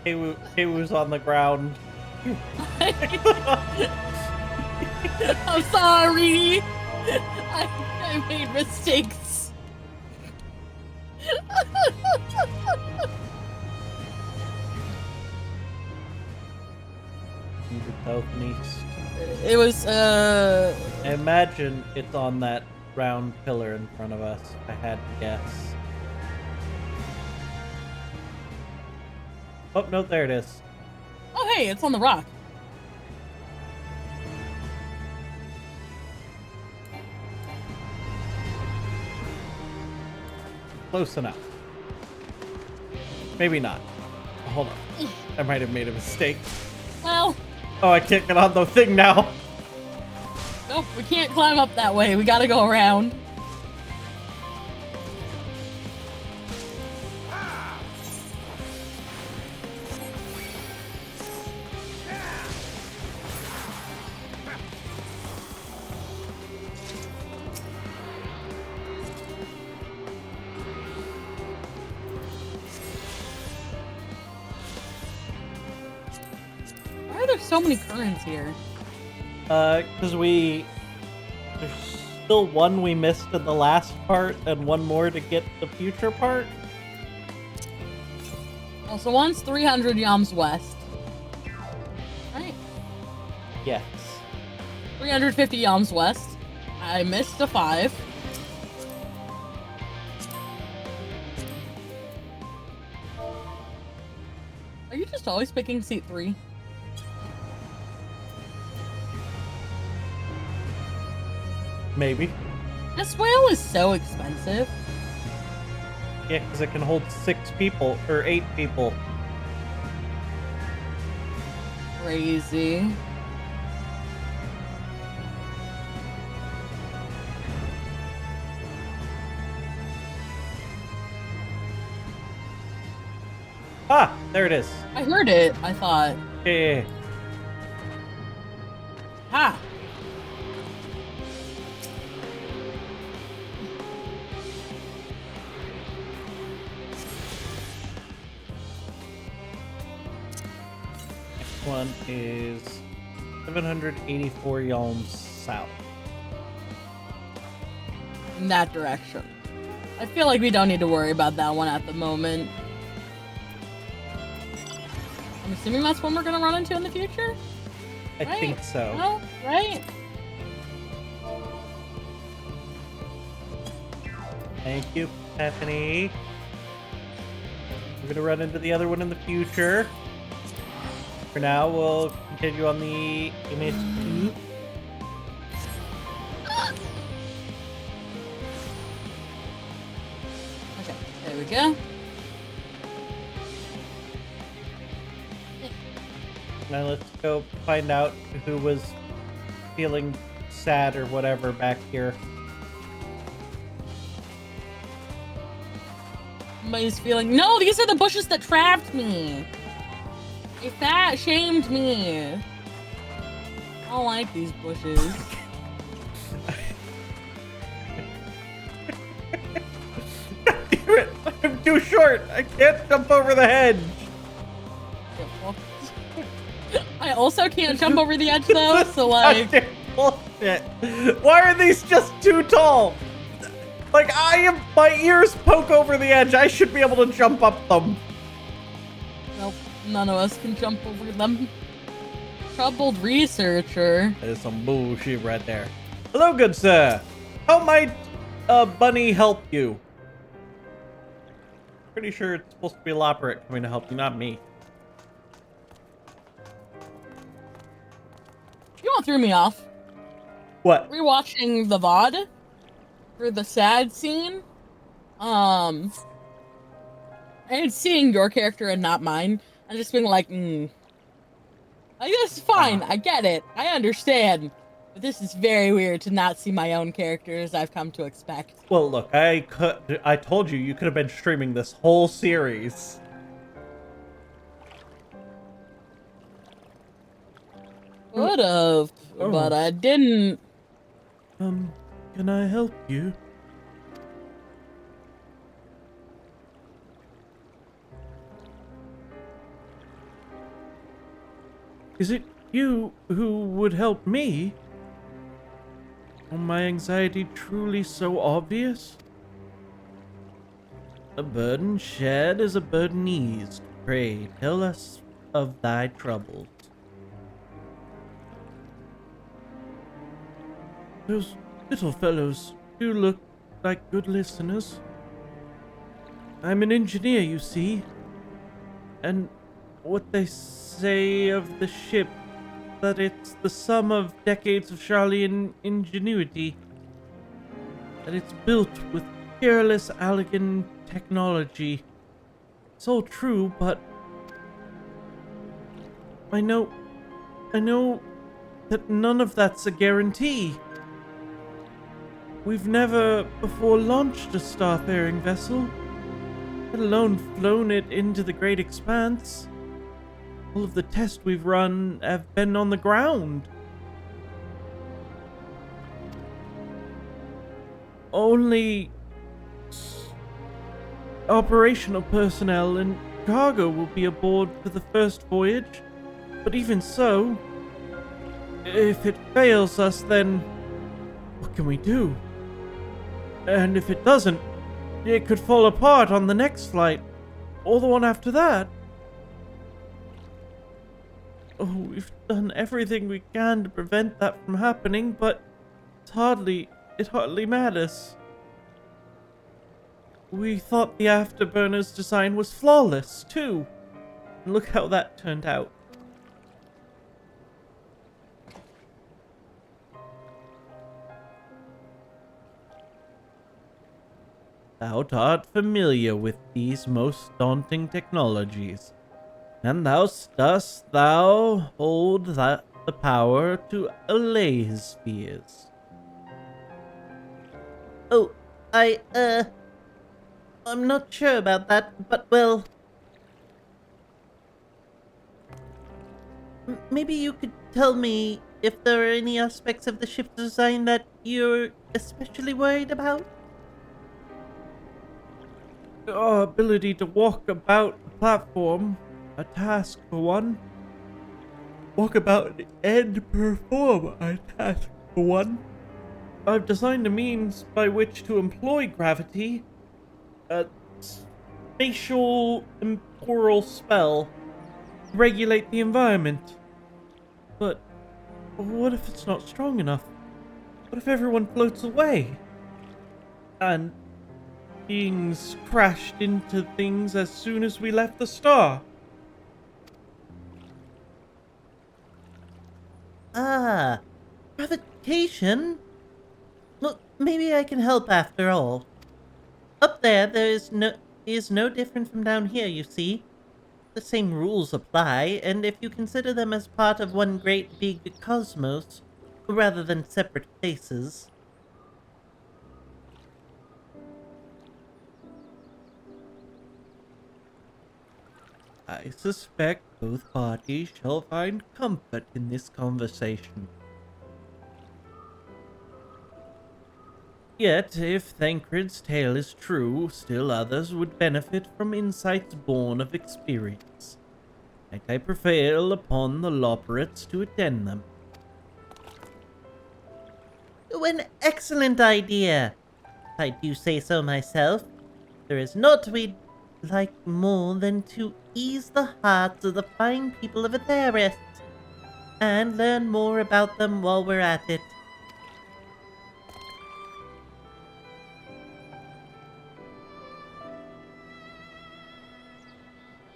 Kewoo's on the ground. I'm sorry. I made mistakes. South and east. It was, I imagine it's on that round pillar in front of us. I had to guess. Oh, no, there it is. Oh, hey, it's on the rock. Close enough. Maybe not. Hold on. I might have made a mistake. Well, Oh, I can't get on the thing now. nope, we can't climb up that way. We gotta go around. Why are there so many currents here? Because there's still one we missed in the last part and one more to get the future part. Oh, so one's 300 yams west. Right. Yes. 350 yams west. I missed a 5. Are you just always picking seat 3? Maybe. This whale is so expensive. Yeah, because it can hold 6 people, or 8 people. Crazy. Ah, there it is. I heard it, I thought. Yeah. Ha! Next one is 784 yalms south. In that direction. I feel like we don't need to worry about that one at the moment. I'm assuming that's one we're gonna run into in the future? I Right? think so. No? Right? Thank you, Stephanie. We're gonna run into the other one in the future. For now, we'll continue on the MS2. Okay, there we go. Now let's go find out who was feeling sad or whatever back here. Somebody's feeling. No, these are the bushes that trapped me. They fat shamed me. I don't like these bushes. Damn it! I'm too short. I can't jump over the hedge. I also can't jump over the edge though, so like. Goddamn bullshit. Why are these just too tall? Like my ears poke over the edge. I should be able to jump up them. Nope, none of us can jump over them. Troubled researcher. That is some bullshit right there. Hello, good sir. How might Bunny help you? Pretty sure it's supposed to be Elaborate coming to help you, not me. You know what threw me off? What? Rewatching the VOD for the sad scene. And seeing your character and not mine, and just being like, I guess fine, I get it, I understand. But this is very weird to not see my own character as I've come to expect. Well, look, I told you you could have been streaming this whole series. Would've, but I didn't. Can I help you? Is it you who would help me? Oh, my anxiety truly so obvious? A burden shared is a burden eased. Pray, tell us of thy troubles. Those little fellows do look like good listeners. I'm an engineer, you see. And what they say of the ship, that it's the sum of decades of Charlian ingenuity. That it's built with peerless, elegant technology. It's all true, but I know that none of that's a guarantee. We've never before launched a starfaring vessel, let alone flown it into the great expanse. All of the tests we've run have been on the ground. Only operational personnel and cargo will be aboard for the first voyage. But even so, if it fails us, then what can we do? And if it doesn't, it could fall apart on the next flight, or the one after that. Oh, we've done everything we can to prevent that from happening, but it hardly matters. We thought the Afterburner's design was flawless, too. And look how that turned out. Thou art familiar with these most daunting technologies, and dost thou hold the power to allay his fears? Oh, I'm not sure about that, but well, maybe you could tell me if there are any aspects of the ship's design that you're especially worried about? Our ability to walk about the platform, a task for one. Walk about and perform a task for one. I've designed a means by which to employ gravity, a spatial temporal spell, to regulate the environment. But what if it's not strong enough? What if everyone floats away? And beings crashed into things as soon as we left the star. Ah, gravitation? Well, maybe I can help after all. Up there is no different from down here, you see. The same rules apply, and if you consider them as part of one great big cosmos, rather than separate places. I suspect both parties shall find comfort in this conversation. Yet, if Thancred's tale is true, still others would benefit from insights born of experience. Might I prevail upon the Loperates to attend them? An excellent idea. If I do say so myself. There is naught we'd like more than to ease the hearts of the fine people of Atheris, and learn more about them while we're at it.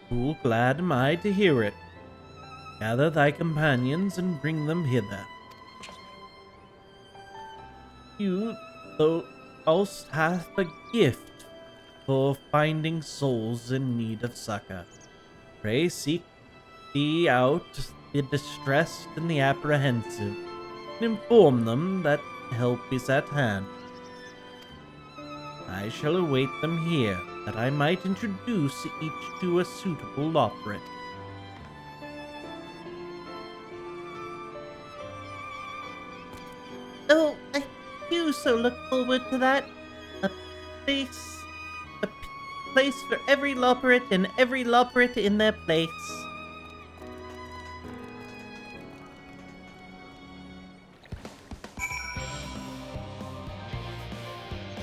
Full glad am I to hear it. Gather thy companions and bring them hither. You, thou also hath a gift for finding souls in need of succor. Pray seek thee out the distressed and the apprehensive, and inform them that help is at hand. I shall await them here, that I might introduce each to a suitable Loperate. Oh, I do so look forward to that. A place, place for every Loperate and every Loperate in their place.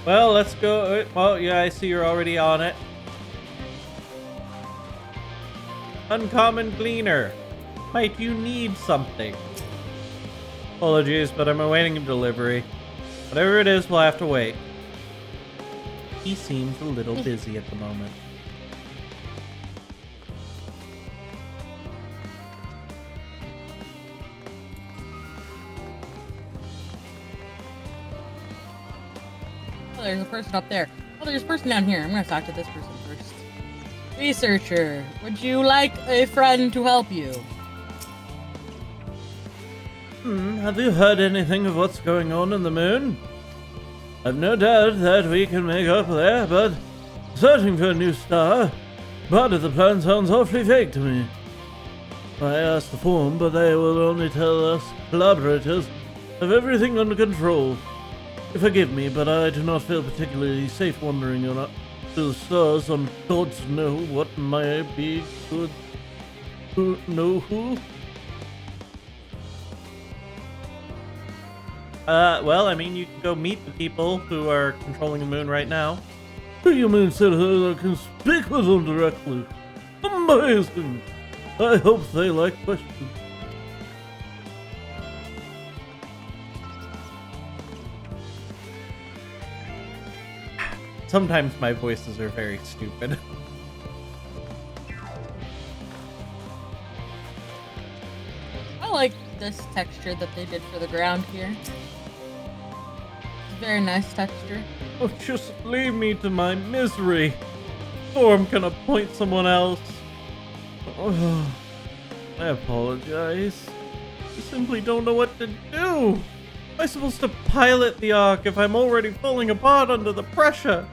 Well, let's go. Well, yeah, I see you're already on it. Uncommon Gleaner. Might you need something? Apologies, but I'm awaiting a delivery. Whatever it is, we'll have to wait. He seems a little busy at the moment. Oh, there's a person up there. Oh, there's a person down here. I'm gonna talk to this person first. Researcher, would you like a friend to help you? Have you heard anything of what's going on in the moon? I've no doubt that we can make up there, but searching for a new star, part of the plan sounds awfully vague to me. I asked the forum, but they will only tell us collaborators have everything under control. Forgive me, but I do not feel particularly safe wandering on to the stars on gods know what might be good. Who know who? Well, I mean, you can go meet the people who are controlling the moon right now. You mean citizens I can speak with them directly? Amazing! I hope they like questions. Sometimes my voices are very stupid. I like this texture that they did for the ground here. It's a very nice texture. Oh, just leave me to my misery. Storm can appoint someone else. Oh, I apologize. I simply don't know what to do. Am I supposed to pilot the Ark if I'm already falling apart under the pressure?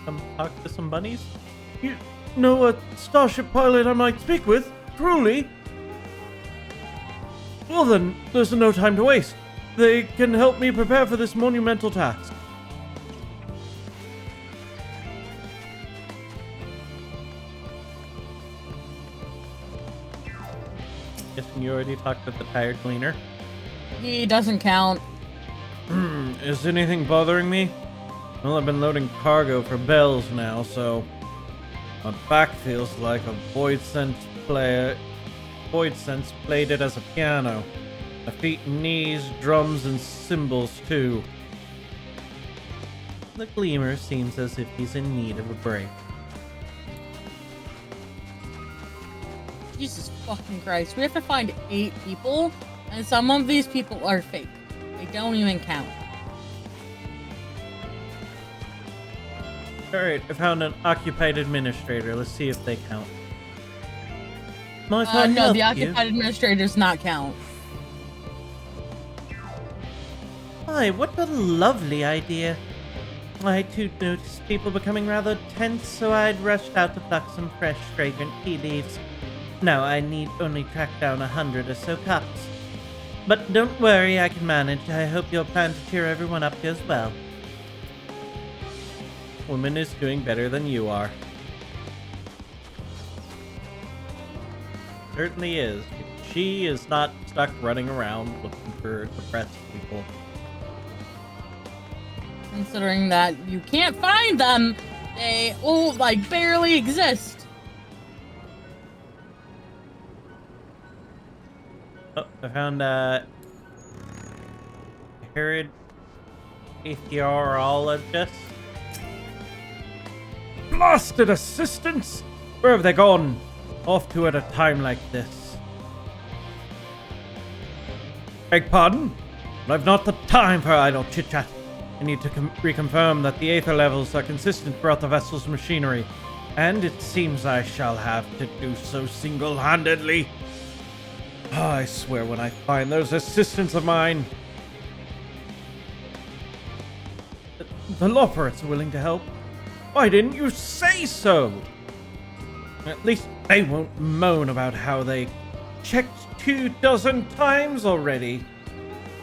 Come talk to some bunnies? You know a starship pilot I might speak with? Truly? Well then, there's no time to waste. They can help me prepare for this monumental task. Guessing you already talked with the tired cleaner. He doesn't count. Is anything bothering me? Well, I've been loading cargo for bells now, so my back feels like a void sense played it as a piano. My feet and knees, drums and cymbals too. The Gleamer seems as if he's in need of a break. Jesus fucking Christ. We have to find 8 people, and some of these people are fake. They don't even count. Alright, I found an occupied administrator. Let's see if they count. Might I No, help the you? occupied administrator does not count. my, what a lovely idea. I too noticed people becoming rather tense, so I'd rushed out to pluck some fresh, fragrant tea leaves. Now I need only track down 100 or so cups. But don't worry, I can manage. I hope your plan to cheer everyone up goes well. Woman is doing better than you are. Certainly is. She is not stuck running around looking for depressed people. Considering that you can't find them, they barely exist. Oh, I found Herod Atheorologist. Blasted assistants! Where have they gone? Off to at a time like this. Beg pardon? I've not the time for idle chit-chat. I need to reconfirm that the aether levels are consistent throughout the vessel's machinery, and it seems I shall have to do so single-handedly. I swear when I find those assistants of mine... The Loperates are willing to help. Why didn't you say so? At least they won't moan about how they checked 24 times already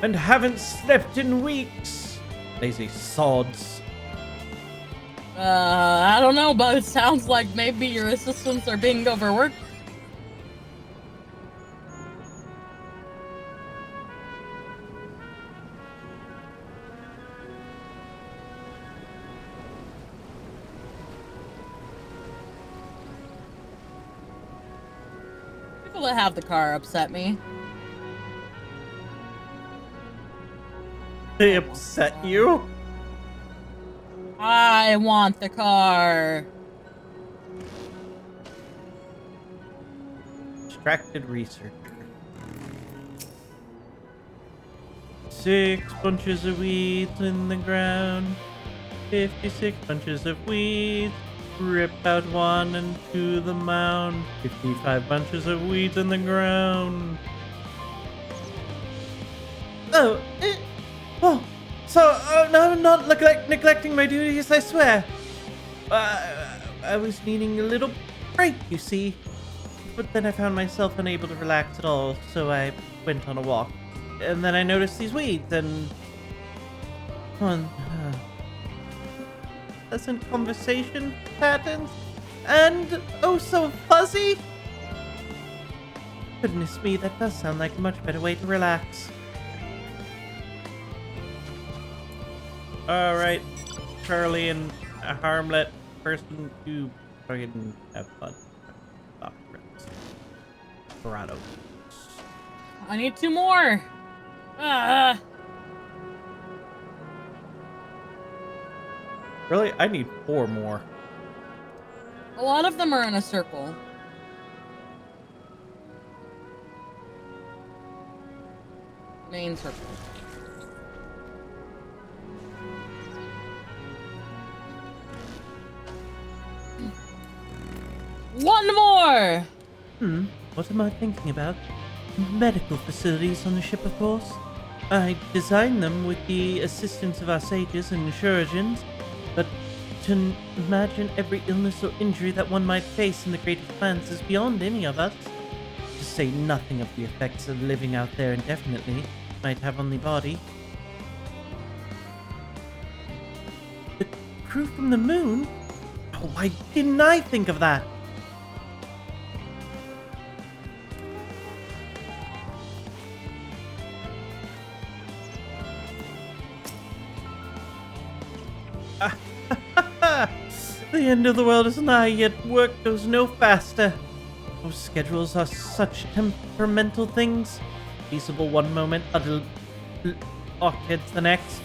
and haven't slept in weeks. Lazy sods. I don't know, but it sounds like maybe your assistants are being overworked. People that have the car upset me. They upset you? I want the car. Distracted researcher. 6 bunches of weeds in the ground. 56 bunches of weeds. Rip out one and to the mound. 55 bunches of weeds in the ground. Oh, no, I'm not neglecting my duties, I swear. I was needing a little break, you see. But then I found myself unable to relax at all, so I went on a walk. And then I noticed these weeds and... pleasant conversation patterns. And oh so fuzzy. Goodness me, that does sound like a much better way to relax. Alright, Charlie and a harmlet person to fucking have fun. Dorado. I need 2 more. Really? I need 4 more. A lot of them are in a circle. Main circle. One more! What am I thinking about? Medical facilities on the ship, of course. I designed them with the assistance of our sages and chirurgeons, but to imagine every illness or injury that one might face in the greatest plans is beyond any of us. To say nothing of the effects of living out there indefinitely might have on the body. The crew from the moon? Oh, why didn't I think of that? The end of the world is nigh, yet work goes no faster. Those schedules are such temperamental things. Feasible one moment, utter orchids the next.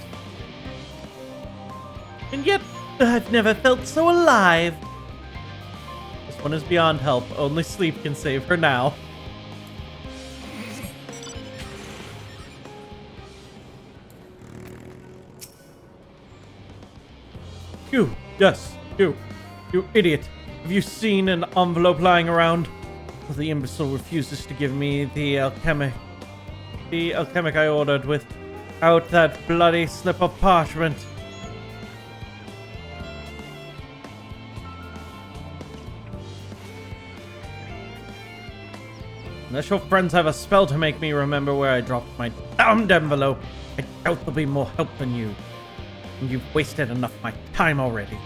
And yet, I've never felt so alive. This one is beyond help. Only sleep can save her now. You idiot. Have you seen an envelope lying around? Well, the imbecile refuses to give me the alchemic I ordered with Out that bloody slip of parchment. Unless your friends have a spell to make me remember where I dropped my damned envelope, I doubt they'll be more help than you. And you've wasted enough of my time already.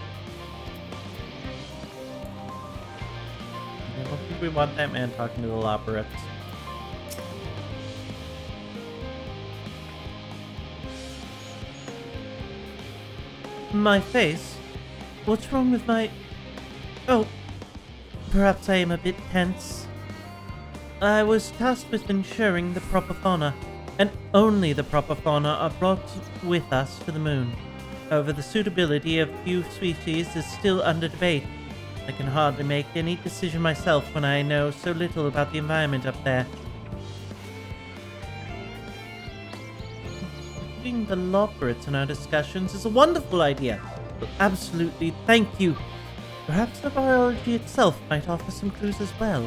I don't think we want that man talking to the Loporrits. My face? What's wrong with my... Oh, perhaps I am a bit tense. I was tasked with ensuring the proper fauna, and only the proper fauna, are brought with us to the moon. However, the suitability of few species is still under debate. I can hardly make any decision myself when I know so little about the environment up there. Including the Loporrits in our discussions is a wonderful idea. Absolutely, thank you. Perhaps the biology itself might offer some clues as well.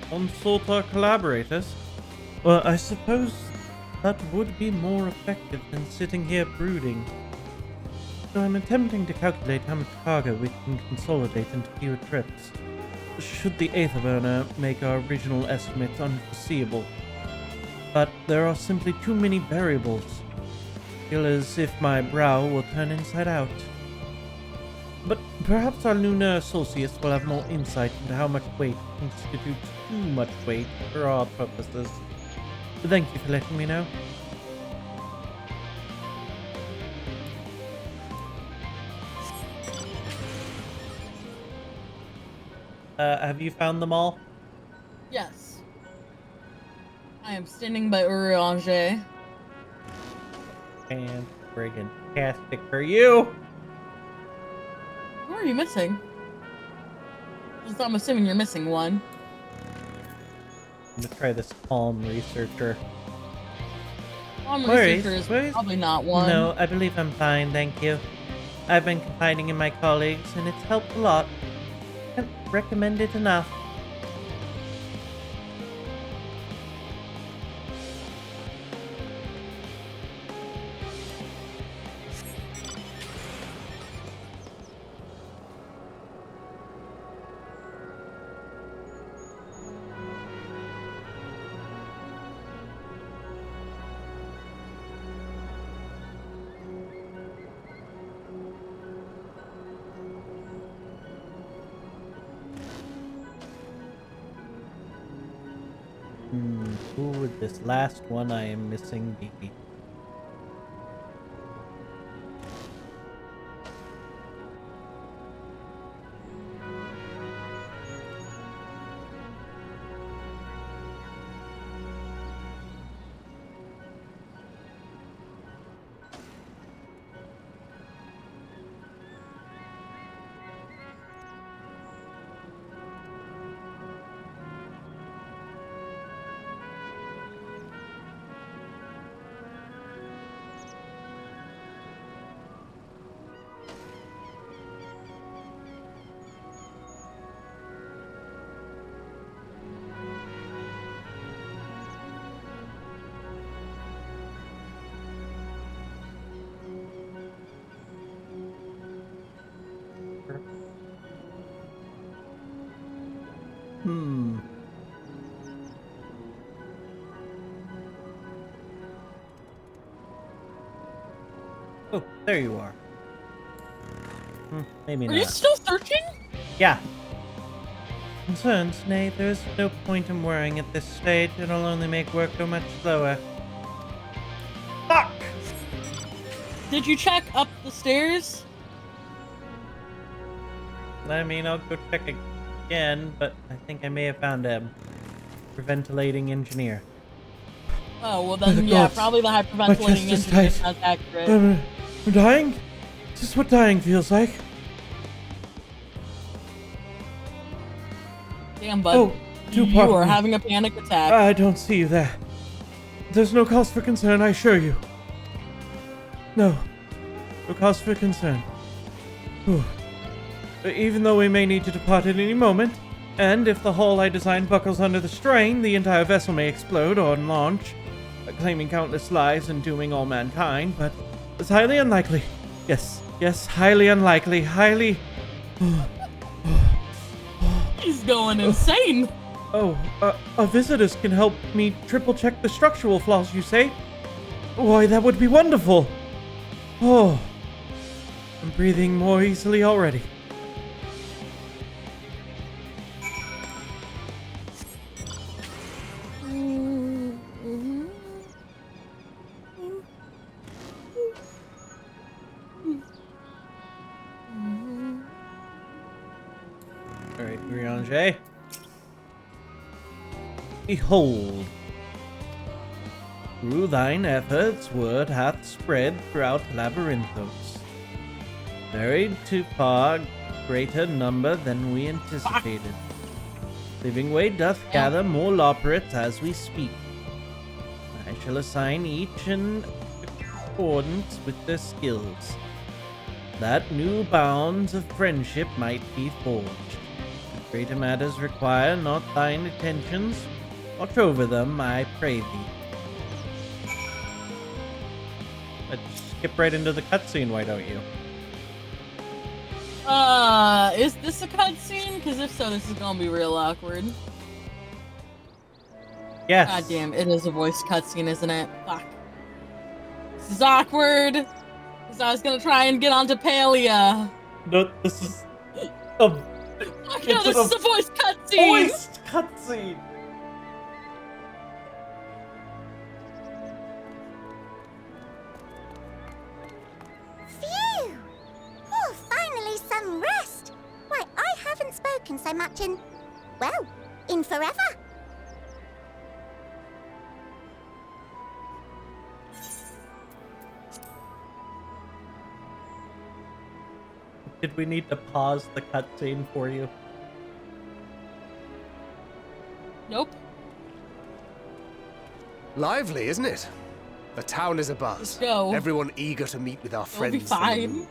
Consult our collaborators? Well, I suppose that would be more effective than sitting here brooding. So I'm attempting to calculate how much cargo we can consolidate into fewer trips. Should the Aether Burner make our original estimates unforeseeable? But there are simply too many variables. I feel as if my brow will turn inside out. But perhaps our lunar associates will have more insight into how much weight constitutes too much weight for our purposes. Thank you for letting me know. Have you found them all? Yes. I am standing by Urianger. And friggin' tastic for you! Who are you missing? I'm assuming you're missing one. I'm gonna try this calm researcher. Researcher is probably not one. No, I believe I'm fine, thank you. I've been confiding in my colleagues, and it's helped a lot. Can't recommend it enough. Who would this last one I am missing be? Oh, there you are. Maybe not. Are you still searching? Yeah. Concerns? Nay, there is no point in worrying at this stage. It'll only make work go much slower. Fuck! Did you check up the stairs? I mean, I'll go check again, but I think I may have found a hyperventilating engineer. Oh, well then, yeah, probably the hyperventilating engineer is not accurate. I'm dying? Is this what dying feels like? Damn, bud. Oh, you are having a panic attack. I don't see you there. There's no cause for concern, I assure you. No. No cause for concern. Whew. Even though we may need to depart at any moment, and if the hull I designed buckles under the strain, the entire vessel may explode on launch, claiming countless lives and dooming all mankind, but it's highly unlikely. Yes, highly unlikely. Highly... He's going insane. Our visitors can help me triple-check the structural flaws, you say? Why, that would be wonderful. Oh, I'm breathing more easily already. Alright, Urianger. Behold, through thine efforts word hath spread throughout Labyrinthos, varied to far greater number than we anticipated. Living Way doth gather more lawpirates as we speak. I shall assign each in accordance with their skills, that new bounds of friendship might be forged. If greater matters require not thine attentions, watch over them, I pray thee. Let's skip right into the cutscene, why don't you? Is this a cutscene? Because if so, this is gonna be real awkward. Yes. God damn, it is a voice cutscene, isn't it? Fuck. This is awkward. Because I was gonna try and get onto Palia. No, this is a Fuck no, this is a voice cutscene! voiced cutscene. Phew! Oh, finally some rest. Why, I haven't spoken so much in, well, in forever. Did we need to pause the cutscene for you? Nope. Lively, isn't it? The town is abuzz. Let's go. Everyone eager to meet with our It'll be friends. from the fine. moon.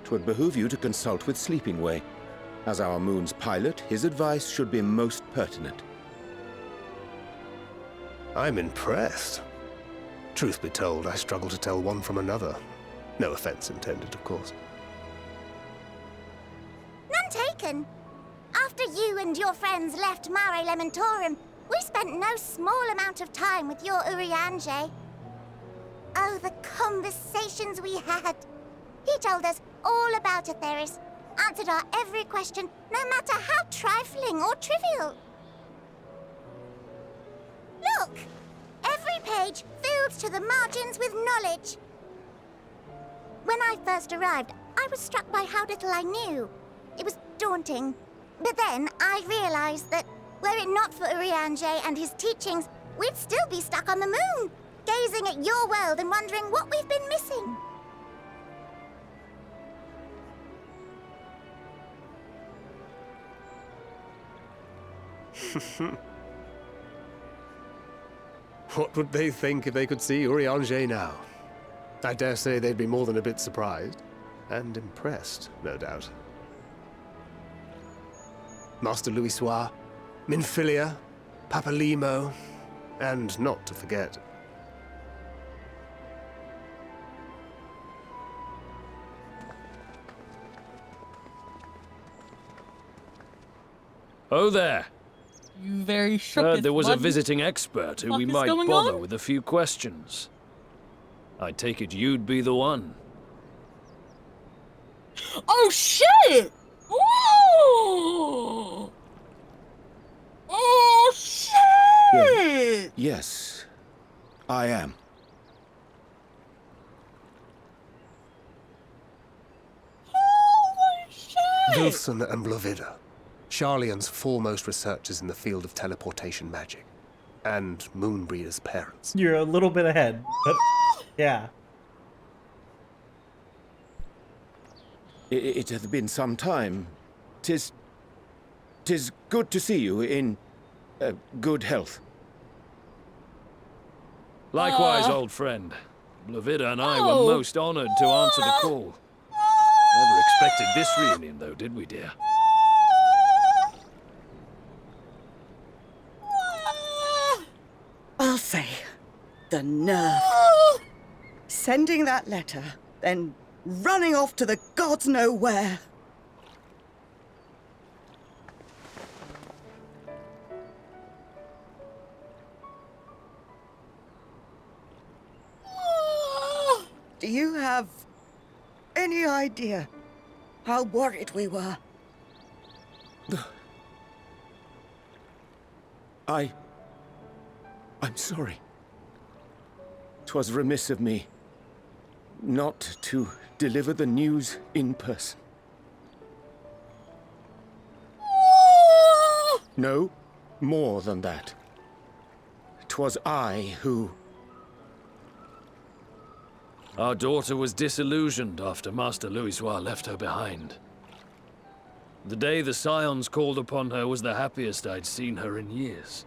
'Twould behoove you to consult with Sleeping Way. As our moon's pilot, his advice should be most pertinent. I'm impressed. Truth be told, I struggle to tell one from another. No offense intended, of course. None taken. After you and your friends left Mare Elementorum, we spent no small amount of time with your Urianger. Oh, the conversations we had. He told us all about Atheris, answered our every question, no matter how trifling or trivial. Look! Every page filled to the margins with knowledge. When I first arrived, I was struck by how little I knew. It was daunting. But then I realized that, were it not for Urianger and his teachings, we'd still be stuck on the moon, gazing at your world and wondering what we've been missing. What would they think if they could see Urianger now? I dare say they'd be more than a bit surprised. And impressed, no doubt. Master Louisoix, Minfilia, Papalimo, and not to forget... Oh there. You very shook Heard it, there was a bud. visiting expert who Fuck we is might going bother on? with a few questions. I take it you'd be the one. Oh shit! Ooh! Oh shit! Yes, I am. Holy shit! Wilson and Blovida, Charlian's foremost researchers in the field of teleportation magic, and Moonbreeder's parents. You're a little bit ahead, but yeah. It hath been some time. 'Tis 'Tis good to see you in good health. Likewise, old friend. Blavida and I were Oh. most honored to answer the call. Never expected this reunion, though, did we, dear? I'll say, the nerve. Sending that letter, then running off to the gods know where. Do you have any idea how worried we were? I'm sorry. 'Twas remiss of me not to deliver the news in person. No, more than that. 'Twas I who... Our daughter was disillusioned after Master Louisoix left her behind. The day the Scions called upon her was the happiest I'd seen her in years.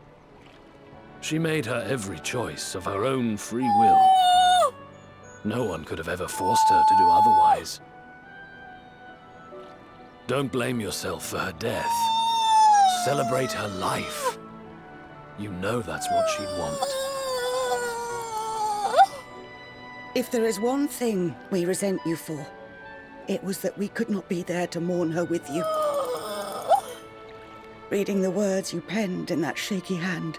She made her every choice of her own free will. No one could have ever forced her to do otherwise. Don't blame yourself for her death. Celebrate her life. You know that's what she'd want. If there is one thing we resent you for, it was that we could not be there to mourn her with you. Reading the words you penned in that shaky hand,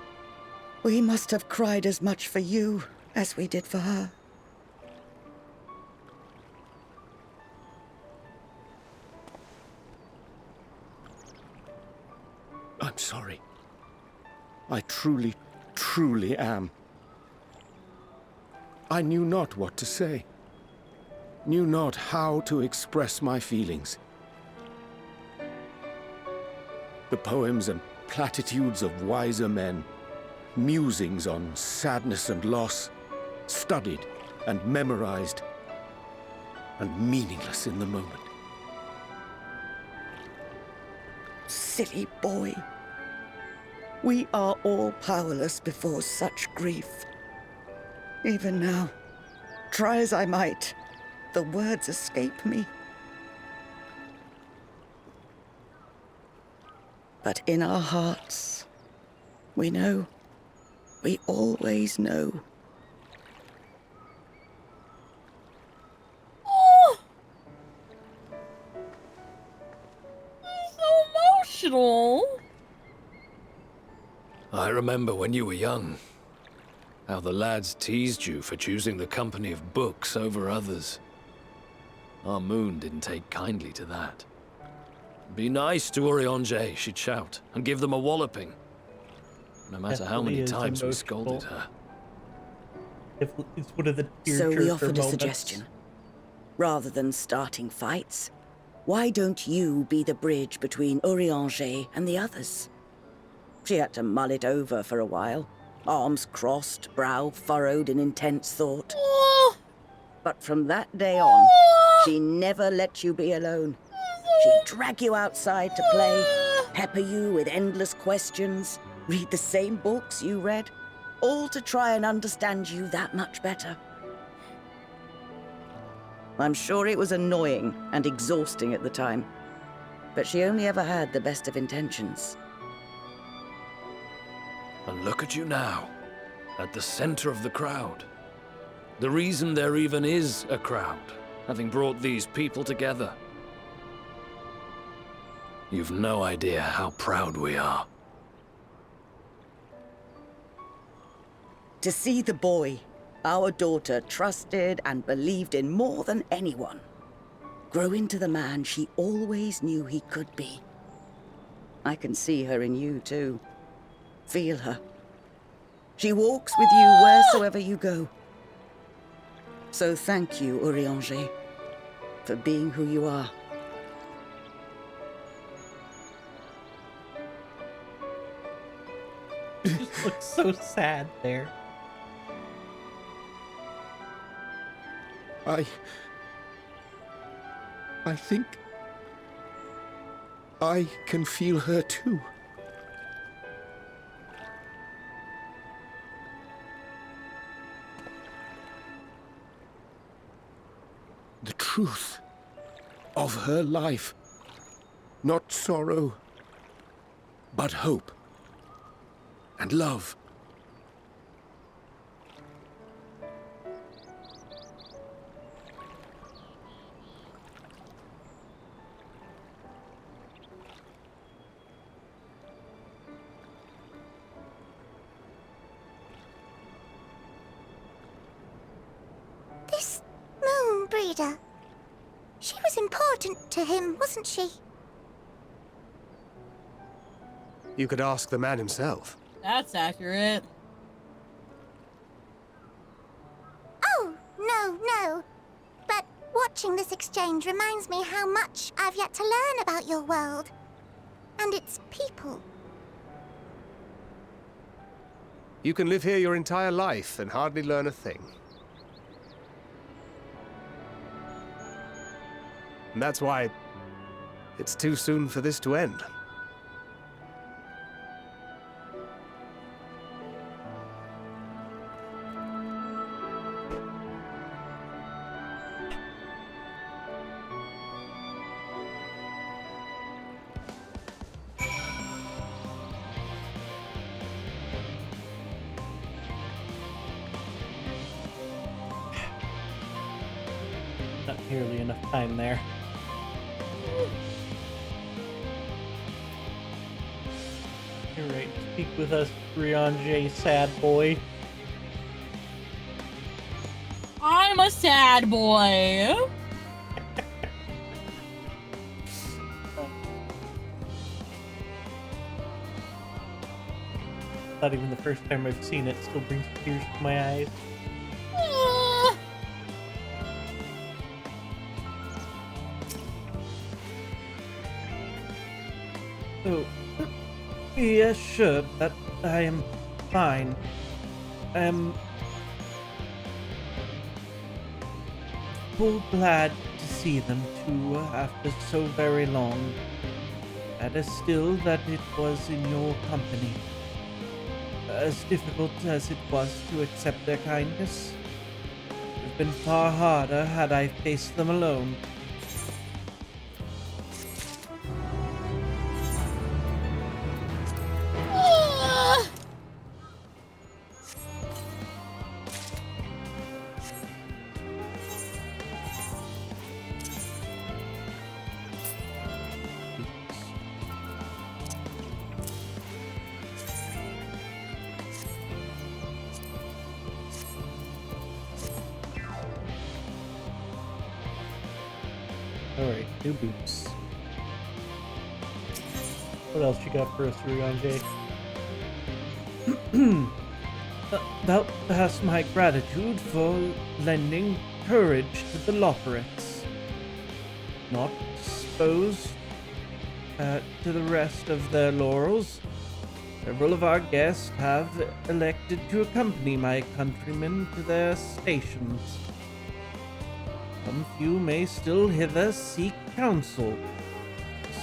we must have cried as much for you as we did for her. I'm sorry. I truly, truly am. I knew not what to say. Knew not how to express my feelings. The poems and platitudes of wiser men, musings on sadness and loss, studied and memorized, and meaningless in the moment. Silly boy. We are all powerless before such grief. Even now, try as I might, the words escape me. But in our hearts, we know, we always know. So emotional. I remember when you were young, how the lads teased you for choosing the company of books over others. Our moon didn't take kindly to that. Be nice to Urianger, she'd shout, and give them a walloping. No matter how Definitely many is times we emotional. scolded her. It's one of the So we tearjerker offered a moments. suggestion. Rather than starting fights, why don't you be the bridge between Urianger and the others? She had to mull it over for a while. Arms crossed, brow furrowed in intense thought. But from that day on, she never let you be alone. She'd drag you outside to play, pepper you with endless questions, read the same books you read, all to try and understand you that much better. I'm sure it was annoying and exhausting at the time, but she only ever had the best of intentions. And look at you now, at the center of the crowd. The reason there even is a crowd, having brought these people together. You've no idea how proud we are. To see the boy our daughter trusted and believed in more than anyone grow into the man she always knew he could be. I can see her in you, too. Feel her. She walks with you wheresoever you go. So thank you, Urianger, for being who you are. He just looks so sad there. I think I can feel her too. The truth of her life. Not sorrow, but hope and love. This moon breeder. She was important to him, wasn't she? You could ask the man himself. That's accurate. Oh, no. But watching this exchange reminds me how much I've yet to learn about your world. And its people. You can live here your entire life and hardly learn a thing. And that's why it's too soon for this to end. Not nearly enough time there. Alright, speak with us, Rianjay, sad boy. I'm a sad boy. Not even the first time I've seen it still brings tears to my eyes. Oh, yes, sure, that I am fine. I am full glad to see them too after so very long. Better still that it was in your company. As difficult as it was to accept their kindness, it would have been far harder had I faced them alone. Alright, new boots. What else you got for us, Rianjay? Thou hast my gratitude for lending courage to the Loporets. Not disposed to the rest of their laurels, several of our guests have elected to accompany my countrymen to their stations. Some few may still hither seek counsel,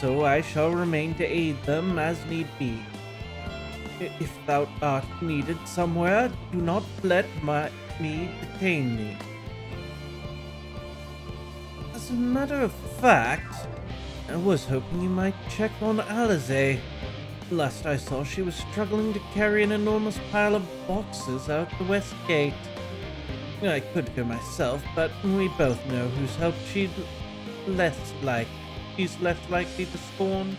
so I shall remain to aid them as need be. If thou art needed somewhere, do not let me detain thee. As a matter of fact, I was hoping you might check on Alize. Last I saw, she was struggling to carry an enormous pile of boxes out the west gate. I could go myself, but we both know whose help she's less likely to scorn.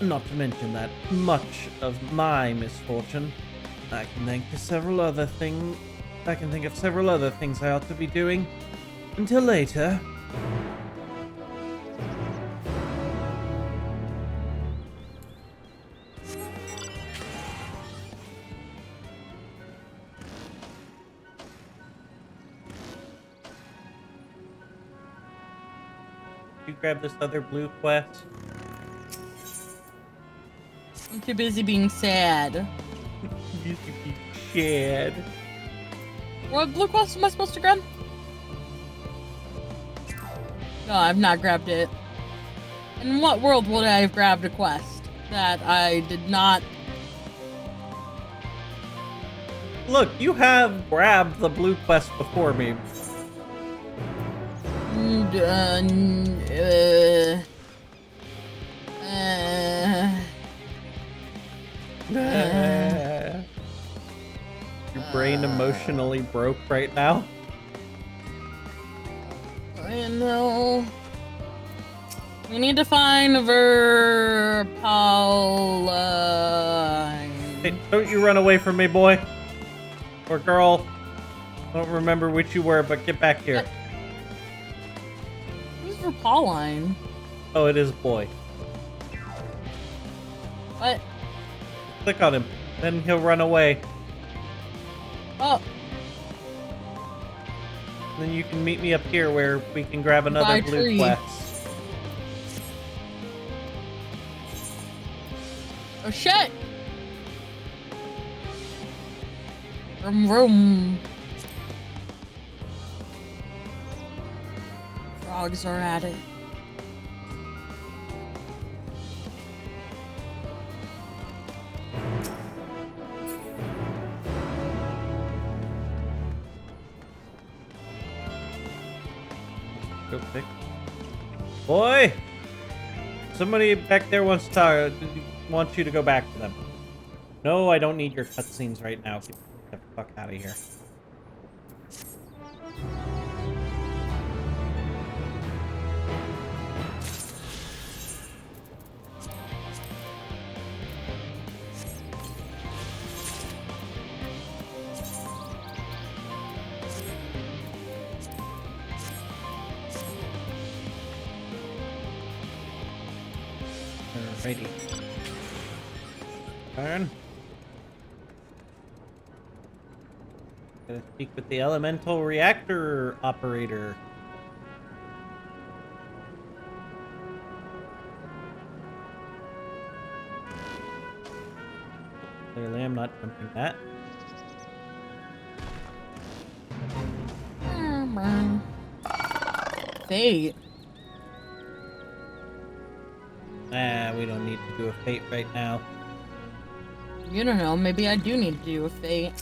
Not to mention that much of my misfortune, I can think of several other things I ought to be doing. Until later. You grab this other blue quest. I'm too busy being sad. You should be shared. What blue quest am I supposed to grab? No, I've not grabbed it. In what world would I have grabbed a quest that I did not? Look, you have grabbed the blue quest before me. Your brain emotionally broke right now. I know. We need to find Verpauline. Hey, don't you run away from me, boy. Or girl. Don't remember which you were, but get back here. Who's Verpauline? Oh, it is boy. What? Click on him. Then he'll run away. Oh, Then you can meet me up here where we can grab another By blue tree. quest. oh shit! Vroom vroom. Frogs are at it. Go quick. Boy! Somebody back there wants you to go back to them. No, I don't need your cutscenes right now. Get the fuck out of here. Alrighty. Turn. Gotta speak with the elemental reactor operator. Clearly, I'm not jumping that. Fate. We don't need to do a fate right now. You don't know. Maybe I do need to do a fate.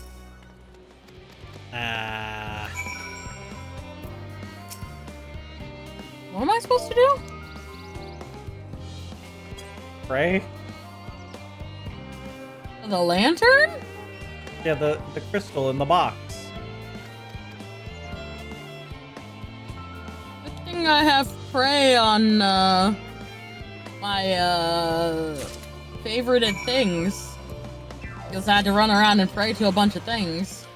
What am I supposed to do? Pray? The lantern? Yeah, the crystal in the box. Good thing I have prey on my favorited things. Because I had to run around and pray to a bunch of things.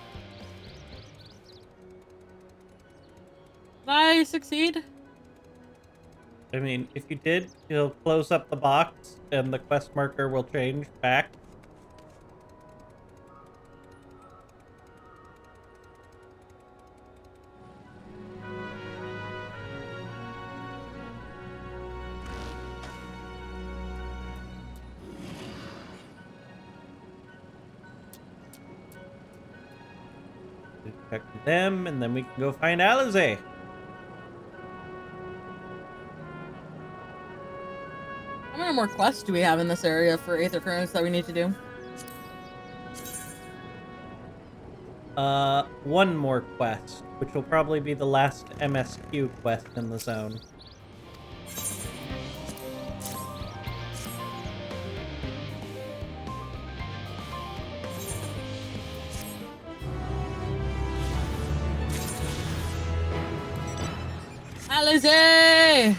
Did I succeed? I mean, if you did, you'll close up the box and the quest marker will change back. Check them, and then we can go find Alize. How many more quests do we have in this area for Aether Currents that we need to do? One more quest, which will probably be the last MSQ quest in the zone. Alize!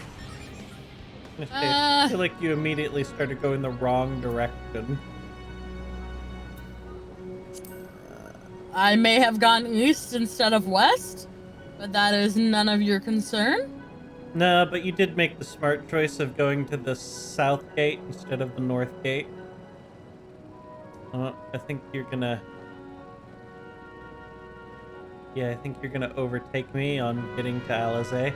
I feel like you immediately started going the wrong direction. I may have gone east instead of west, but that is none of your concern. No, but you did make the smart choice of going to the south gate instead of the north gate. I think you're gonna... Yeah, I think you're gonna overtake me on getting to Alize.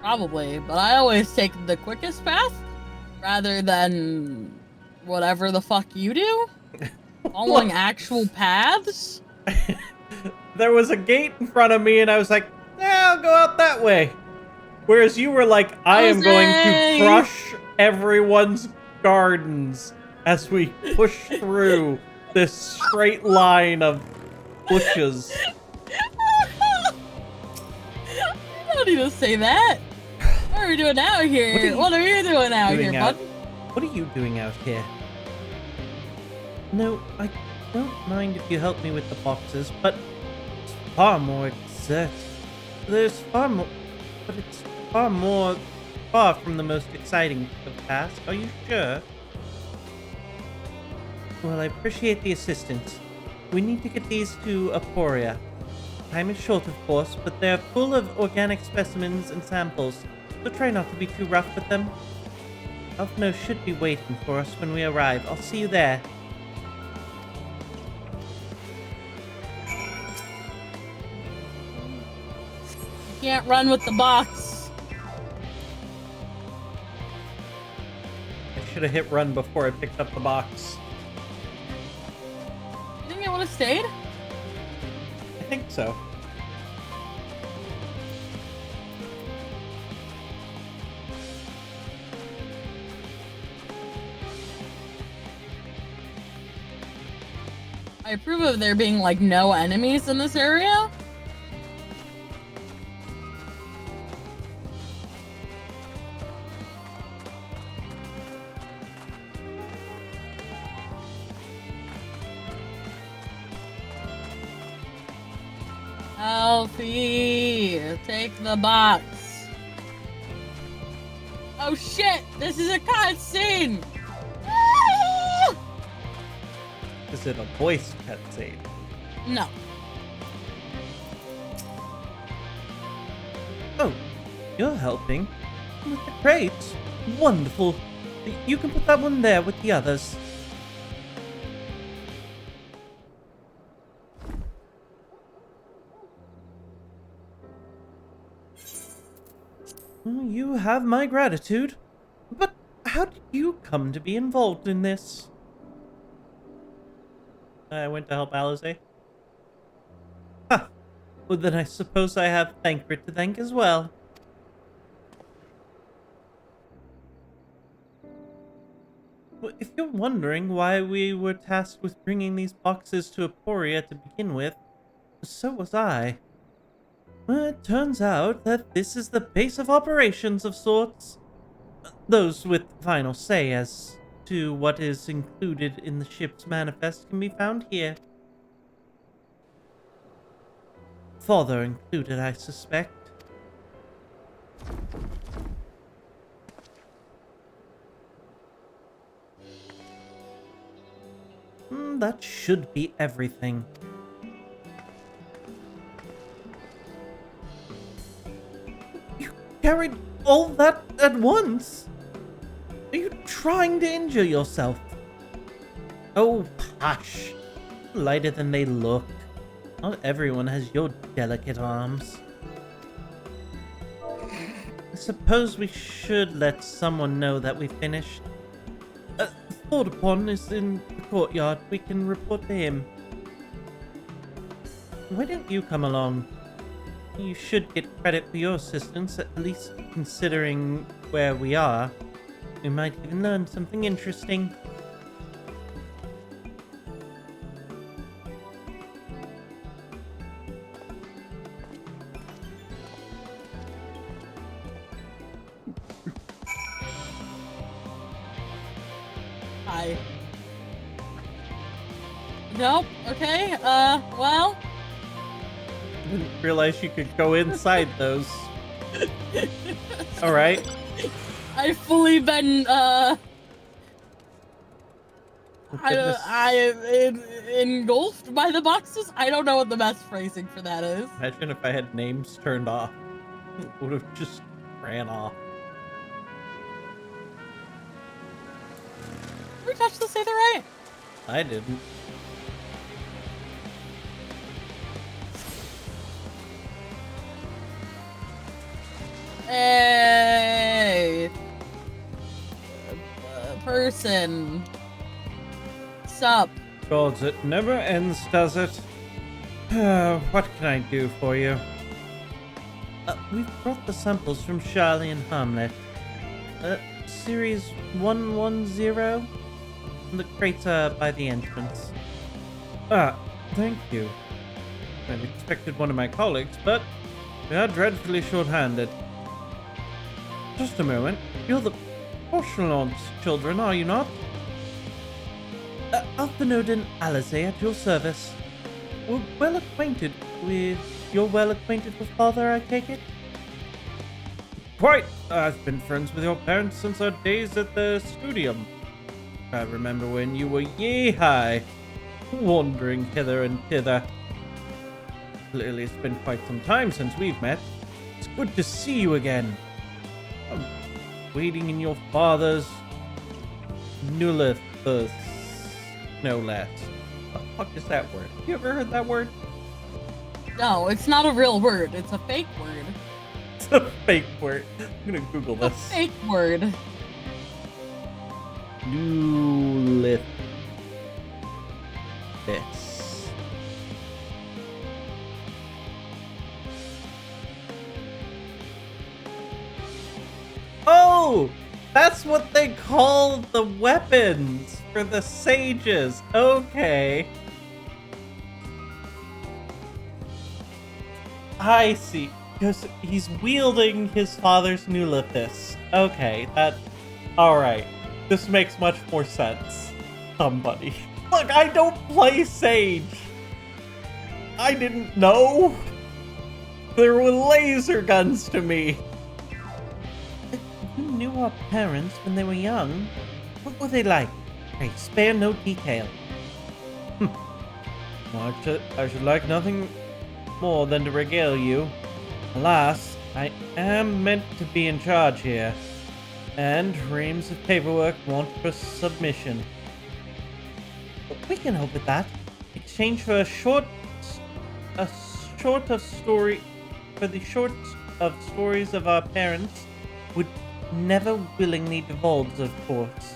Probably, but I always take the quickest path rather than whatever the fuck you do. Following actual paths. There was a gate in front of me and I was like, yeah, I'll go out that way. Whereas you were like, I am going to Jose! crush everyone's gardens as we push through this straight line of bushes. You don't need to say that. What are we doing out here? What are you doing out here, bud? What are you doing out here? No, I don't mind if you help me with the boxes, but it's far more exerting. There's far more, but it's far from the most exciting of tasks. Are you sure? Well, I appreciate the assistance. We need to get these to Aporia. Time is short, of course, but they're full of organic specimens and samples, so try not to be too rough with them. Elfno should be waiting for us when we arrive. I'll see you there. You can't run with the box. I should have hit run before I picked up the box. You think it would have stayed? I think so. I approve of there being like no enemies in this area. Alfie, take the box. Oh shit, this is a cutscene! Ah! Is it a voice cutscene? No. Oh, you're helping with the crates. Wonderful. You can put that one there with the others. Well, you have my gratitude. But how did you come to be involved in this? I went to help Alize. Huh. Well, then I suppose I have Thancred to thank as well. Well, if you're wondering why we were tasked with bringing these boxes to Aporia to begin with, so was I. Well, it turns out that this is the base of operations of sorts. Those with final say as to what is included in the ship's manifest can be found here. Father included, I suspect. That should be everything. You carried all that at once? Are you trying to injure yourself? Oh, hush. Lighter than they look. Not everyone has your delicate arms. I suppose we should let someone know that we finished. Thought upon is in the courtyard. We can report to him. Why don't you come along? You should get credit for your assistance, at least considering where we are. We might even learn something interesting. Hi. Nope. Okay. Well. Didn't realize you could go inside those. Alright. I've fully been, engulfed by the boxes. I don't know what the best phrasing for that is. Imagine if I had names turned off. It would have just ran off. Did we touch the Say the Right? I didn't. Hey! Person. Sup? Gods, it never ends, does it? What can I do for you? We've brought the samples from Charlie and Hamlet. Series 110? The crates are by the entrance. Ah, thank you. I'd expected one of my colleagues, but we are dreadfully short-handed. Just a moment. You're the Porcelance children, are you not? Alphanode and Alizé at your service. You're well acquainted with Father, I take it? Quite. I've been friends with your parents since our days at the studium. I remember when you were yay-high, wandering hither and thither. Clearly, it's been quite some time since we've met. It's good to see you again. I'm waiting in your father's Nulithus, no less. What the fuck is that word? You ever heard that word? No, it's not a real word. It's a fake word. It's a fake word. I'm gonna Google It's a this. fake word. Nulithus. Oh! That's what they call the weapons for the sages. Okay. I see. Because he's wielding his father's Nulithus. Okay, that... Alright. This makes much more sense. Somebody. Look, I don't play Sage. I didn't know. There were laser guns to me. You knew our parents when they were young. What were they like? Hey, spare no detail. Well, I should like nothing more than to regale you. Alas, I am meant to be in charge here, and reams of paperwork want for submission. We can help with that. In exchange for the short of stories of our parents would never willingly divulge, of course.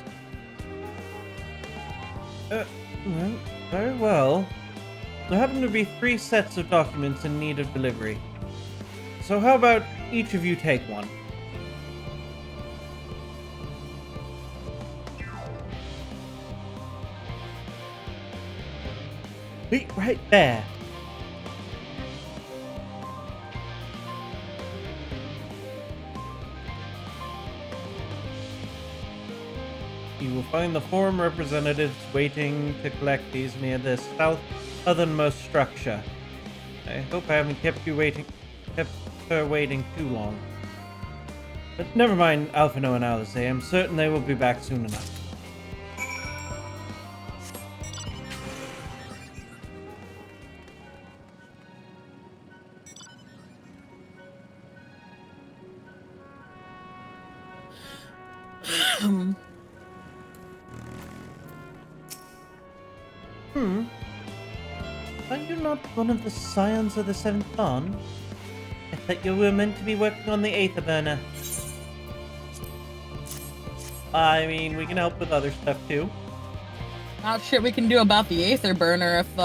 Well, very well. There happen to be 3 sets of documents in need of delivery. So how about each of you take one? Wait, right there. You will find the forum representatives waiting to collect these near the southernmost structure. I hope I haven't kept her waiting too long. But never mind Alphino and Alice. I'm certain they will be back soon enough. Are you not one of the scions of the Seventh Dawn? I thought you were meant to be working on the Aether Burner. I mean, we can help with other stuff too. Not shit we can do about the Aether Burner if,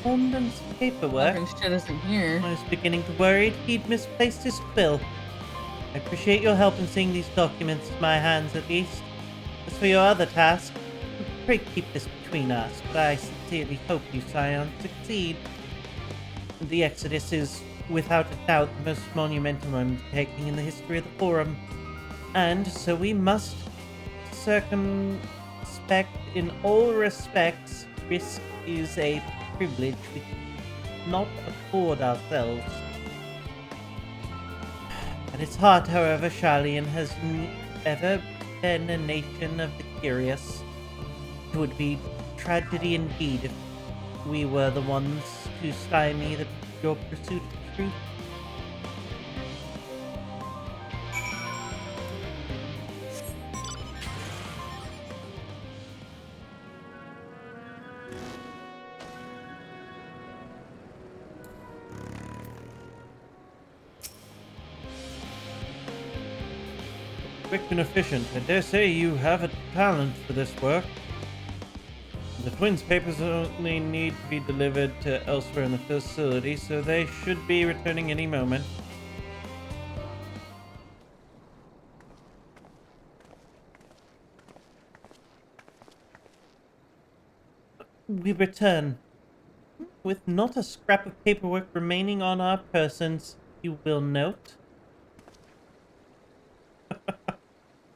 Holden's paperwork. fucking shit isn't here. I was beginning to worry he'd misplaced his quill. I appreciate your help in seeing these documents to my hands, at least. As for your other task, pray keep this between us, but I sincerely hope you, Scion, succeed. The Exodus is, without a doubt, the most monumental undertaking in the history of the Forum. And so we must circumspect in all respects. Risk is a privilege we cannot afford ourselves. At its heart, however, Charlian has ever been a nation of the curious. It would be tragedy indeed if we were the ones to stymie your pursuit of truth. Quick and efficient. I dare say you have a talent for this work. The twins' papers only need to be delivered to elsewhere in the facility, so they should be returning any moment. We return with not a scrap of paperwork remaining on our persons, you will note.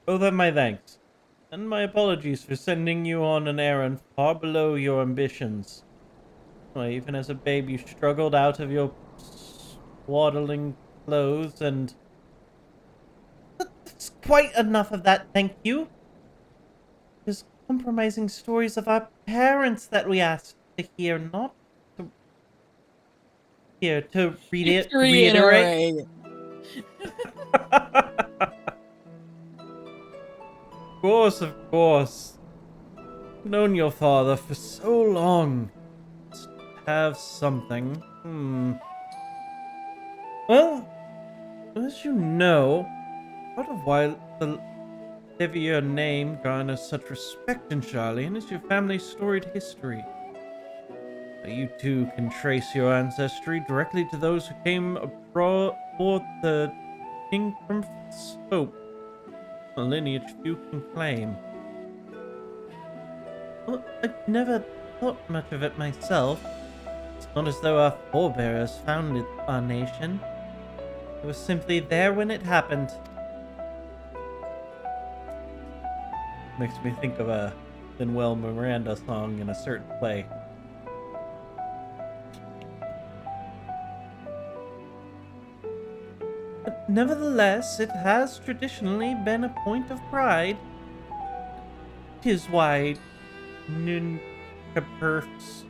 Both have my thanks, and my apologies for sending you on an errand far below your ambitions. Why, even as a babe, you struggled out of your swaddling clothes and... That's quite enough of that, thank you. It is compromising stories of our parents that we asked to hear, not to hear, to To reiterate. reiterate. Of course. Known your father for so long. Must have something. Well, as you know, part of why the Livier name garners such respect in Charlene is your family's storied history. You too can trace your ancestry directly to those who came aboard the King Crim's Hope, a lineage few can claim. Well, I never thought much of it myself. It's not as though our forebears founded our nation. It was simply there when it happened. Makes me think of a Lin-Manuel Miranda song in a certain play. But nevertheless, it has traditionally been a point of pride. 'Tis why Nuncapert's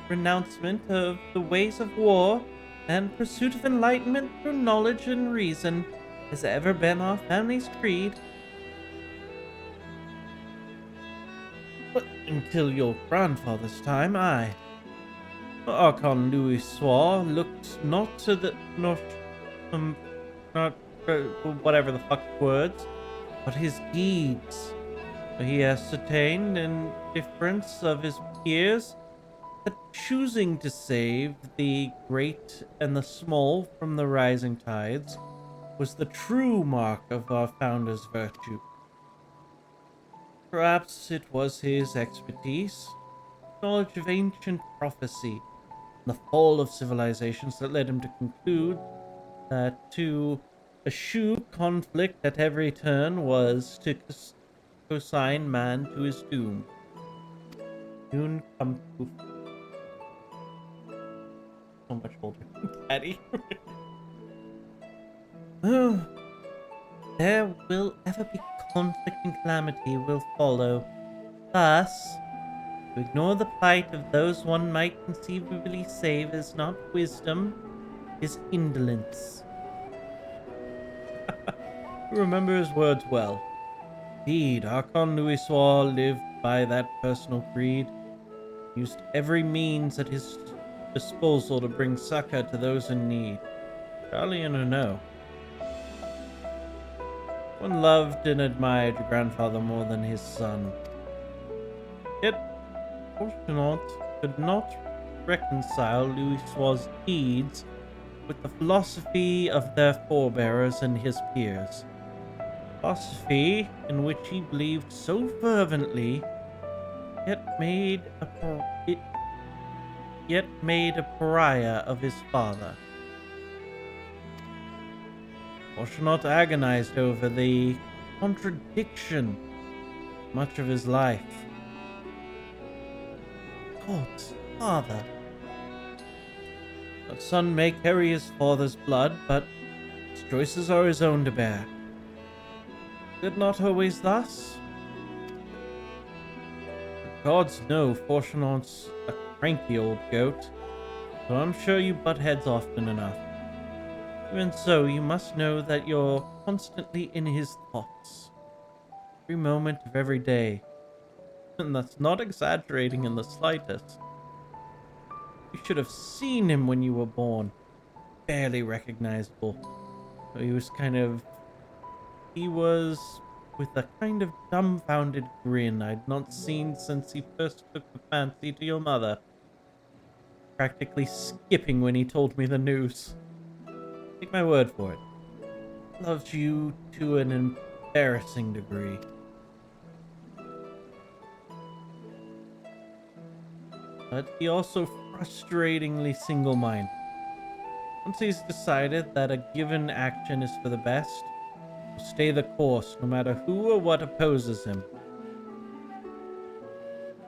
renouncement of the ways of war and pursuit of enlightenment through knowledge and reason has ever been our family's creed. But until your grandfather's time, Archon Louis Soir, looked not to the not whatever the fuck words, but his deeds. He ascertained, in difference of his peers, that choosing to save the great and the small from the rising tides was the true mark of our founder's virtue. Perhaps it was his expertise, knowledge of ancient prophecy, and the fall of civilizations that led him to conclude that to eschew conflict at every turn was to consign man to his doom. Soon come to so much older. Daddy. Oh, there will ever be conflict and calamity will follow. Thus, to ignore the plight of those one might conceivably save is not wisdom, is indolence. Remember his words well. Indeed, Archon Louis Soir lived by that personal creed, used every means at his disposal to bring succor to those in need. Charlene or no. One loved and admired your grandfather more than his son. Yet, Fortunat could not reconcile Louis Soir's deeds with the philosophy of their forebears and his peers. Philosophy in which he believed so fervently, yet made a pariah of his father. Fortunat agonized over the contradiction much of his life. God's father. A son may carry his father's blood, but his choices are his own to bear. Is it not always thus? The gods know Fortunat's a cranky old goat, so I'm sure you butt heads often enough. Even so, you must know that you're constantly in his thoughts, every moment of every day. And that's not exaggerating in the slightest. You should have seen him when you were born. Barely recognizable. He was with a kind of dumbfounded grin I'd not seen since he first took a fancy to your mother, practically skipping when he told me the news. Take my word for it. Loves you to an embarrassing degree. But he also frustratingly single-minded. Once he's decided that a given action is for the best, he'll stay the course no matter who or what opposes him.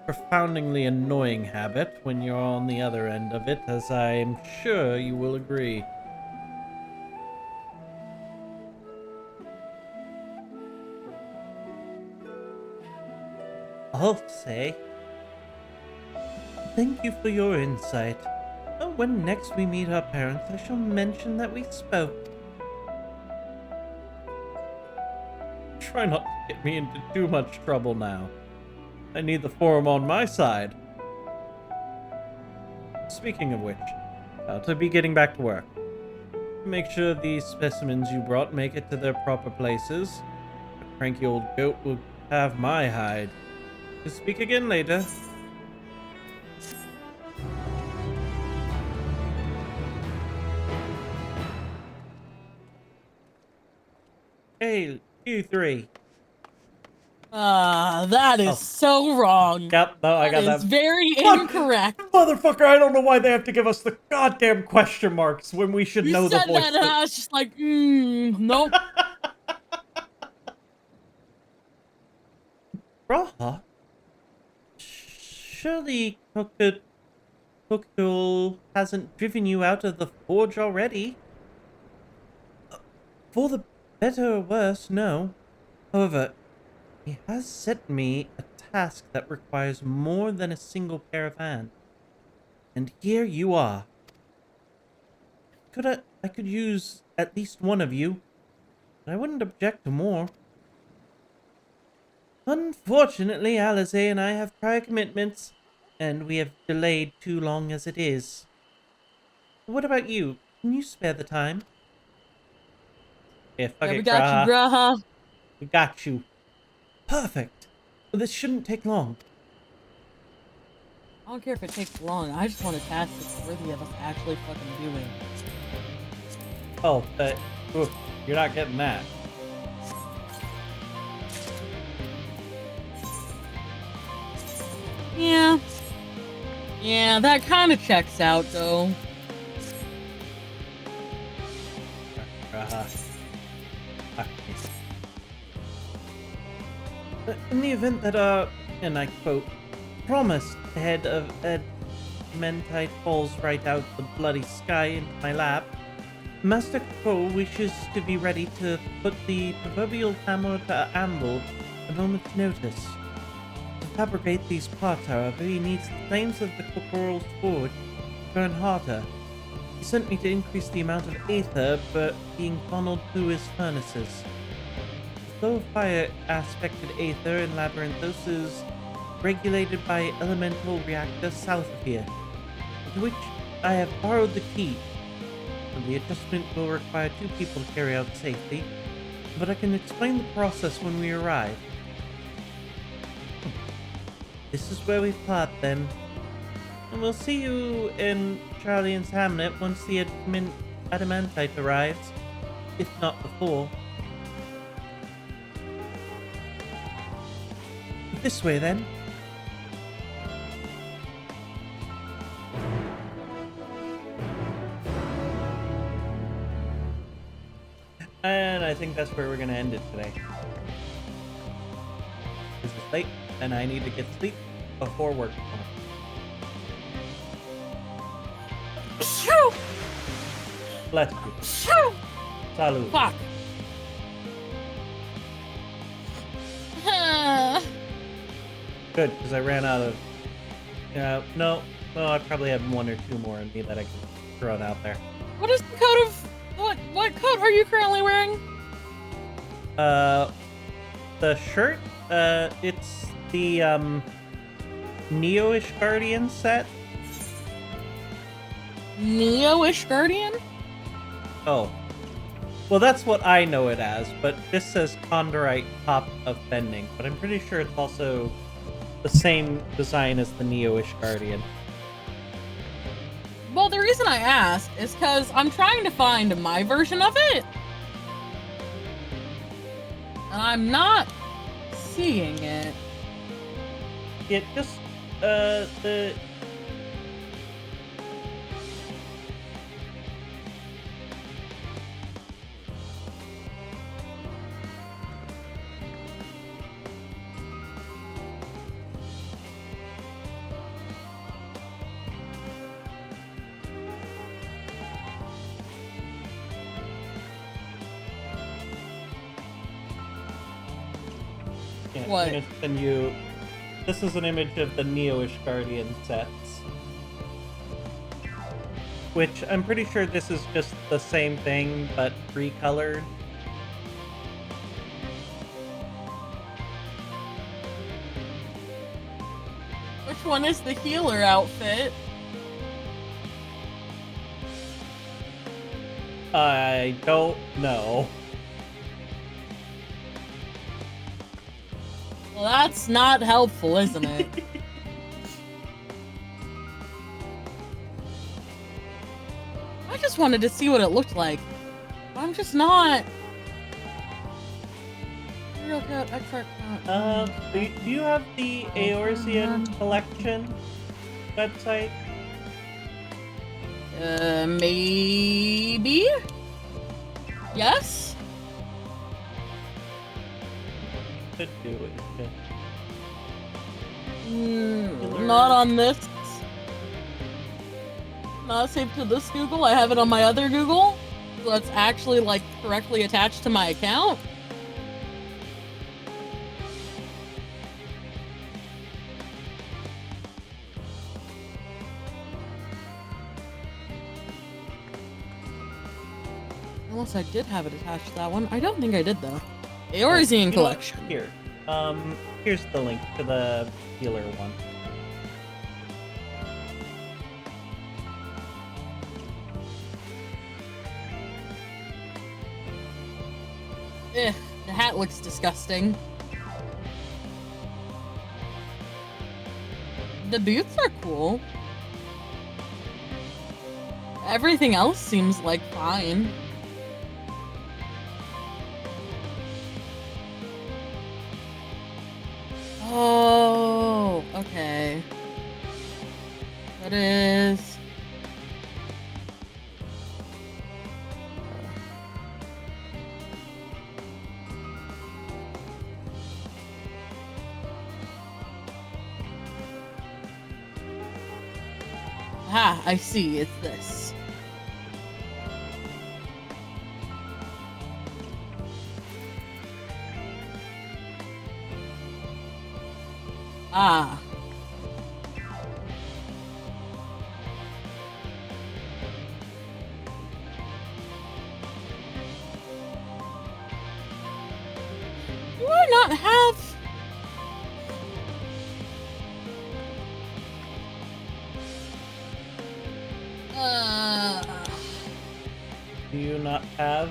Profoundingly annoying habit when you're on the other end of it, as I am sure you will agree. I'll say, thank you for your insight. Oh, when next we meet our parents, I shall mention that we spoke. Try not to get me into too much trouble now. I need the forum on my side. Speaking of which, to be getting back to work. Make sure these specimens you brought make it to their proper places. A cranky old goat will have my hide. We'll speak again later. Hey, you three. That is so wrong. Yep, no, I got that. It's very incorrect. Motherfucker, I don't know why they have to give us the goddamn question marks when we should You know the said voice. that, and I was just like, nope. Raha? Surely Kokul hasn't driven you out of the forge already? For the better or worse, no. However, he has set me a task that requires more than a single pair of hands. And here you are. I could use at least one of you, but I wouldn't object to more. Unfortunately, Alize and I have prior commitments, and we have delayed too long as it is. What about you? Can you spare the time? Yeah, fuck Yeah, it, we got Graha. you, Graha. We got you. Perfect. Well, this shouldn't take long. I don't care if it takes long. I just want a task that's worthy of us actually fucking doing. Oh, but you're not getting that. Yeah. Yeah, that kind of checks out, though. In the event that, and I quote, promised head of Mentite falls right out the bloody sky into my lap, Master Crow wishes to be ready to put the proverbial hammer to amble at a moment's notice. To fabricate these parts, however, he needs the flames of the corporal's forge to burn harder. He sent me to increase the amount of aether being funneled through his furnaces. The flow of fire aspected aether in Labyrinthos is regulated by elemental reactor south of here, to which I have borrowed the key. And the adjustment will require 2 people to carry out safely, but I can explain the process when we arrive. This is where we part then. And we'll see you in Charlian's Hamlet once the adamantite arrives, if not before. This way then. And I think that's where we're gonna end it today. This is late, and I need to get sleep before work tomorrow. Shoo! Bless you. Shoo! Salud. Fuck. Good, because I ran out of... no, I probably have 1 or 2 more in me that I can throw out there. What is the coat of... What coat are you currently wearing? The shirt? It's the, Neo-ish Guardian set. Neo-ish Guardian? Oh. Well, that's what I know it as, but this says Condorite Top of Bending, but I'm pretty sure it's also the same design as the Neo-ish Guardian. Well, the reason I ask is because I'm trying to find my version of it. And I'm not seeing it. It just, the... Yeah, What? I'm gonna send you... This is an image of the Neo-ish Guardian sets. Which, I'm pretty sure this is just the same thing, but recolored. Which one is the healer outfit? I don't know. Well, that's not helpful, isn't it? I just wanted to see what it looked like. I'm just not. Do you have the Eorzean Collection website? Maybe? Yes? Could do it. Not on this. Not saved to this Google. I have it on my other Google. So that's actually, like, correctly attached to my account. Unless I did have it attached to that one. I don't think I did, though. Eorzean Collection. Here. Here's the link to the healer one. The hat looks disgusting. The boots are cool. Everything else seems like fine. Oh, okay. That is... Ah, I see. It's this. Ah. Do I not have... Do you not have?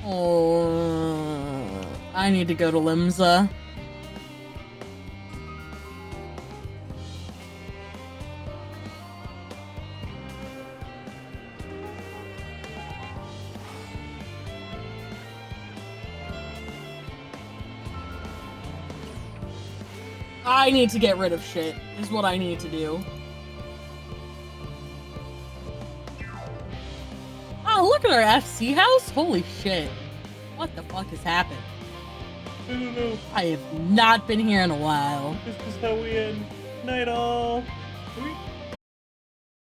Oh, I need to go to Limsa. I need to get rid of shit, is what I need to do. Oh, look at our FC house? Holy shit. What the fuck has happened? I don't know. I have not been here in a while. This is how we end. Night all. Are we